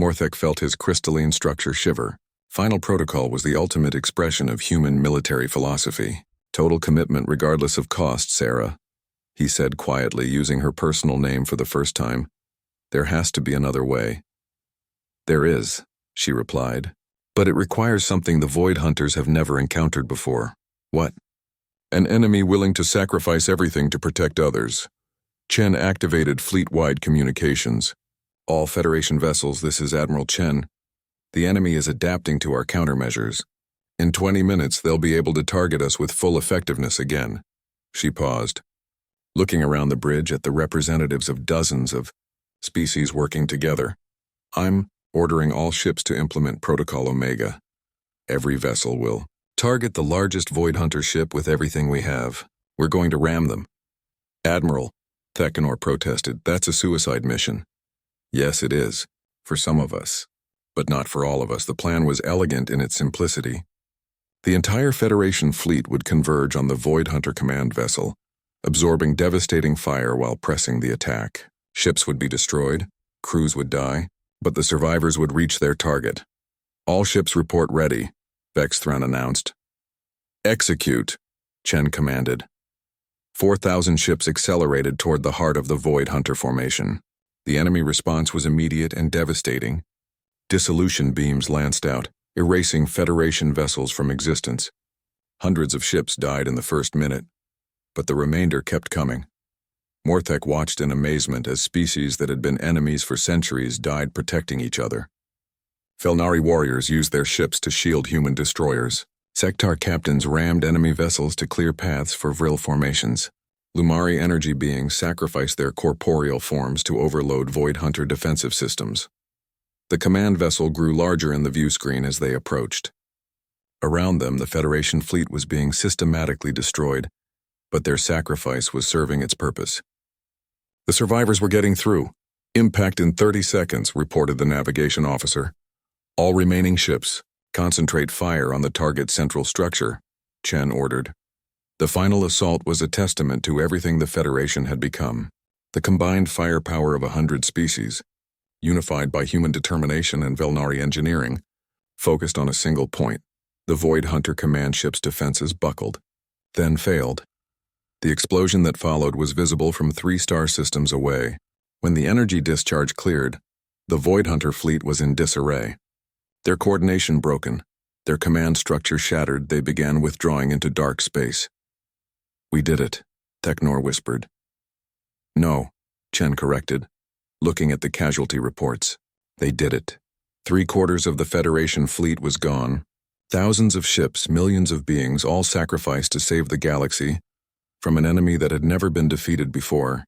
Morthek felt his crystalline structure shiver. Final protocol was the ultimate expression of human military philosophy. Total commitment regardless of cost, Sarah, he said quietly, using her personal name for the first time. There has to be another way. There is, she replied. But it requires something the Void Hunters have never encountered before. What? An enemy willing to sacrifice everything to protect others. Chen activated fleet-wide communications. All Federation vessels, this is Admiral Chen. The enemy is adapting to our countermeasures. In 20 minutes, they'll be able to target us with full effectiveness again. She paused, looking around the bridge at the representatives of dozens of species working together. I'm ordering all ships to implement Protocol Omega. Every vessel will target the largest Void Hunter ship with everything we have. We're going to ram them. Admiral, Thecnor protested, that's a suicide mission. Yes, it is, for some of us, but not for all of us. The plan was elegant in its simplicity. The entire Federation fleet would converge on the Void Hunter command vessel, absorbing devastating fire while pressing the attack. Ships would be destroyed, crews would die, but the survivors would reach their target. All ships report ready, Vexthran announced. Execute, Chen commanded. 4,000 ships accelerated toward the heart of the Void Hunter formation. The enemy response was immediate and devastating. Dissolution beams lanced out, erasing Federation vessels from existence. Hundreds of ships died in the first minute, but the remainder kept coming. Morthek watched in amazement as species that had been enemies for centuries died protecting each other. Velnari warriors used their ships to shield human destroyers. Sector captains rammed enemy vessels to clear paths for Vril formations. Lumari energy beings sacrificed their corporeal forms to overload Void Hunter defensive systems. The command vessel grew larger in the view screen as they approached. Around them, the Federation fleet was being systematically destroyed, but their sacrifice was serving its purpose. The survivors were getting through. Impact in 30 seconds, reported the navigation officer. All remaining ships, concentrate fire on the target central structure, Chen ordered. The final assault was a testament to everything the Federation had become. The combined firepower of 100 species, unified by human determination and Velnari engineering, focused on a single point. The Void Hunter command ship's defenses buckled, then failed. The explosion that followed was visible from 3 star systems away. When the energy discharge cleared, the Void Hunter fleet was in disarray. Their coordination broken, their command structure shattered, they began withdrawing into dark space. "We did it," Technor whispered. "No," Chen corrected, looking at the casualty reports. "They did it. 3/4 of the Federation fleet was gone. Thousands of ships, millions of beings, all sacrificed to save the galaxy from an enemy that had never been defeated before.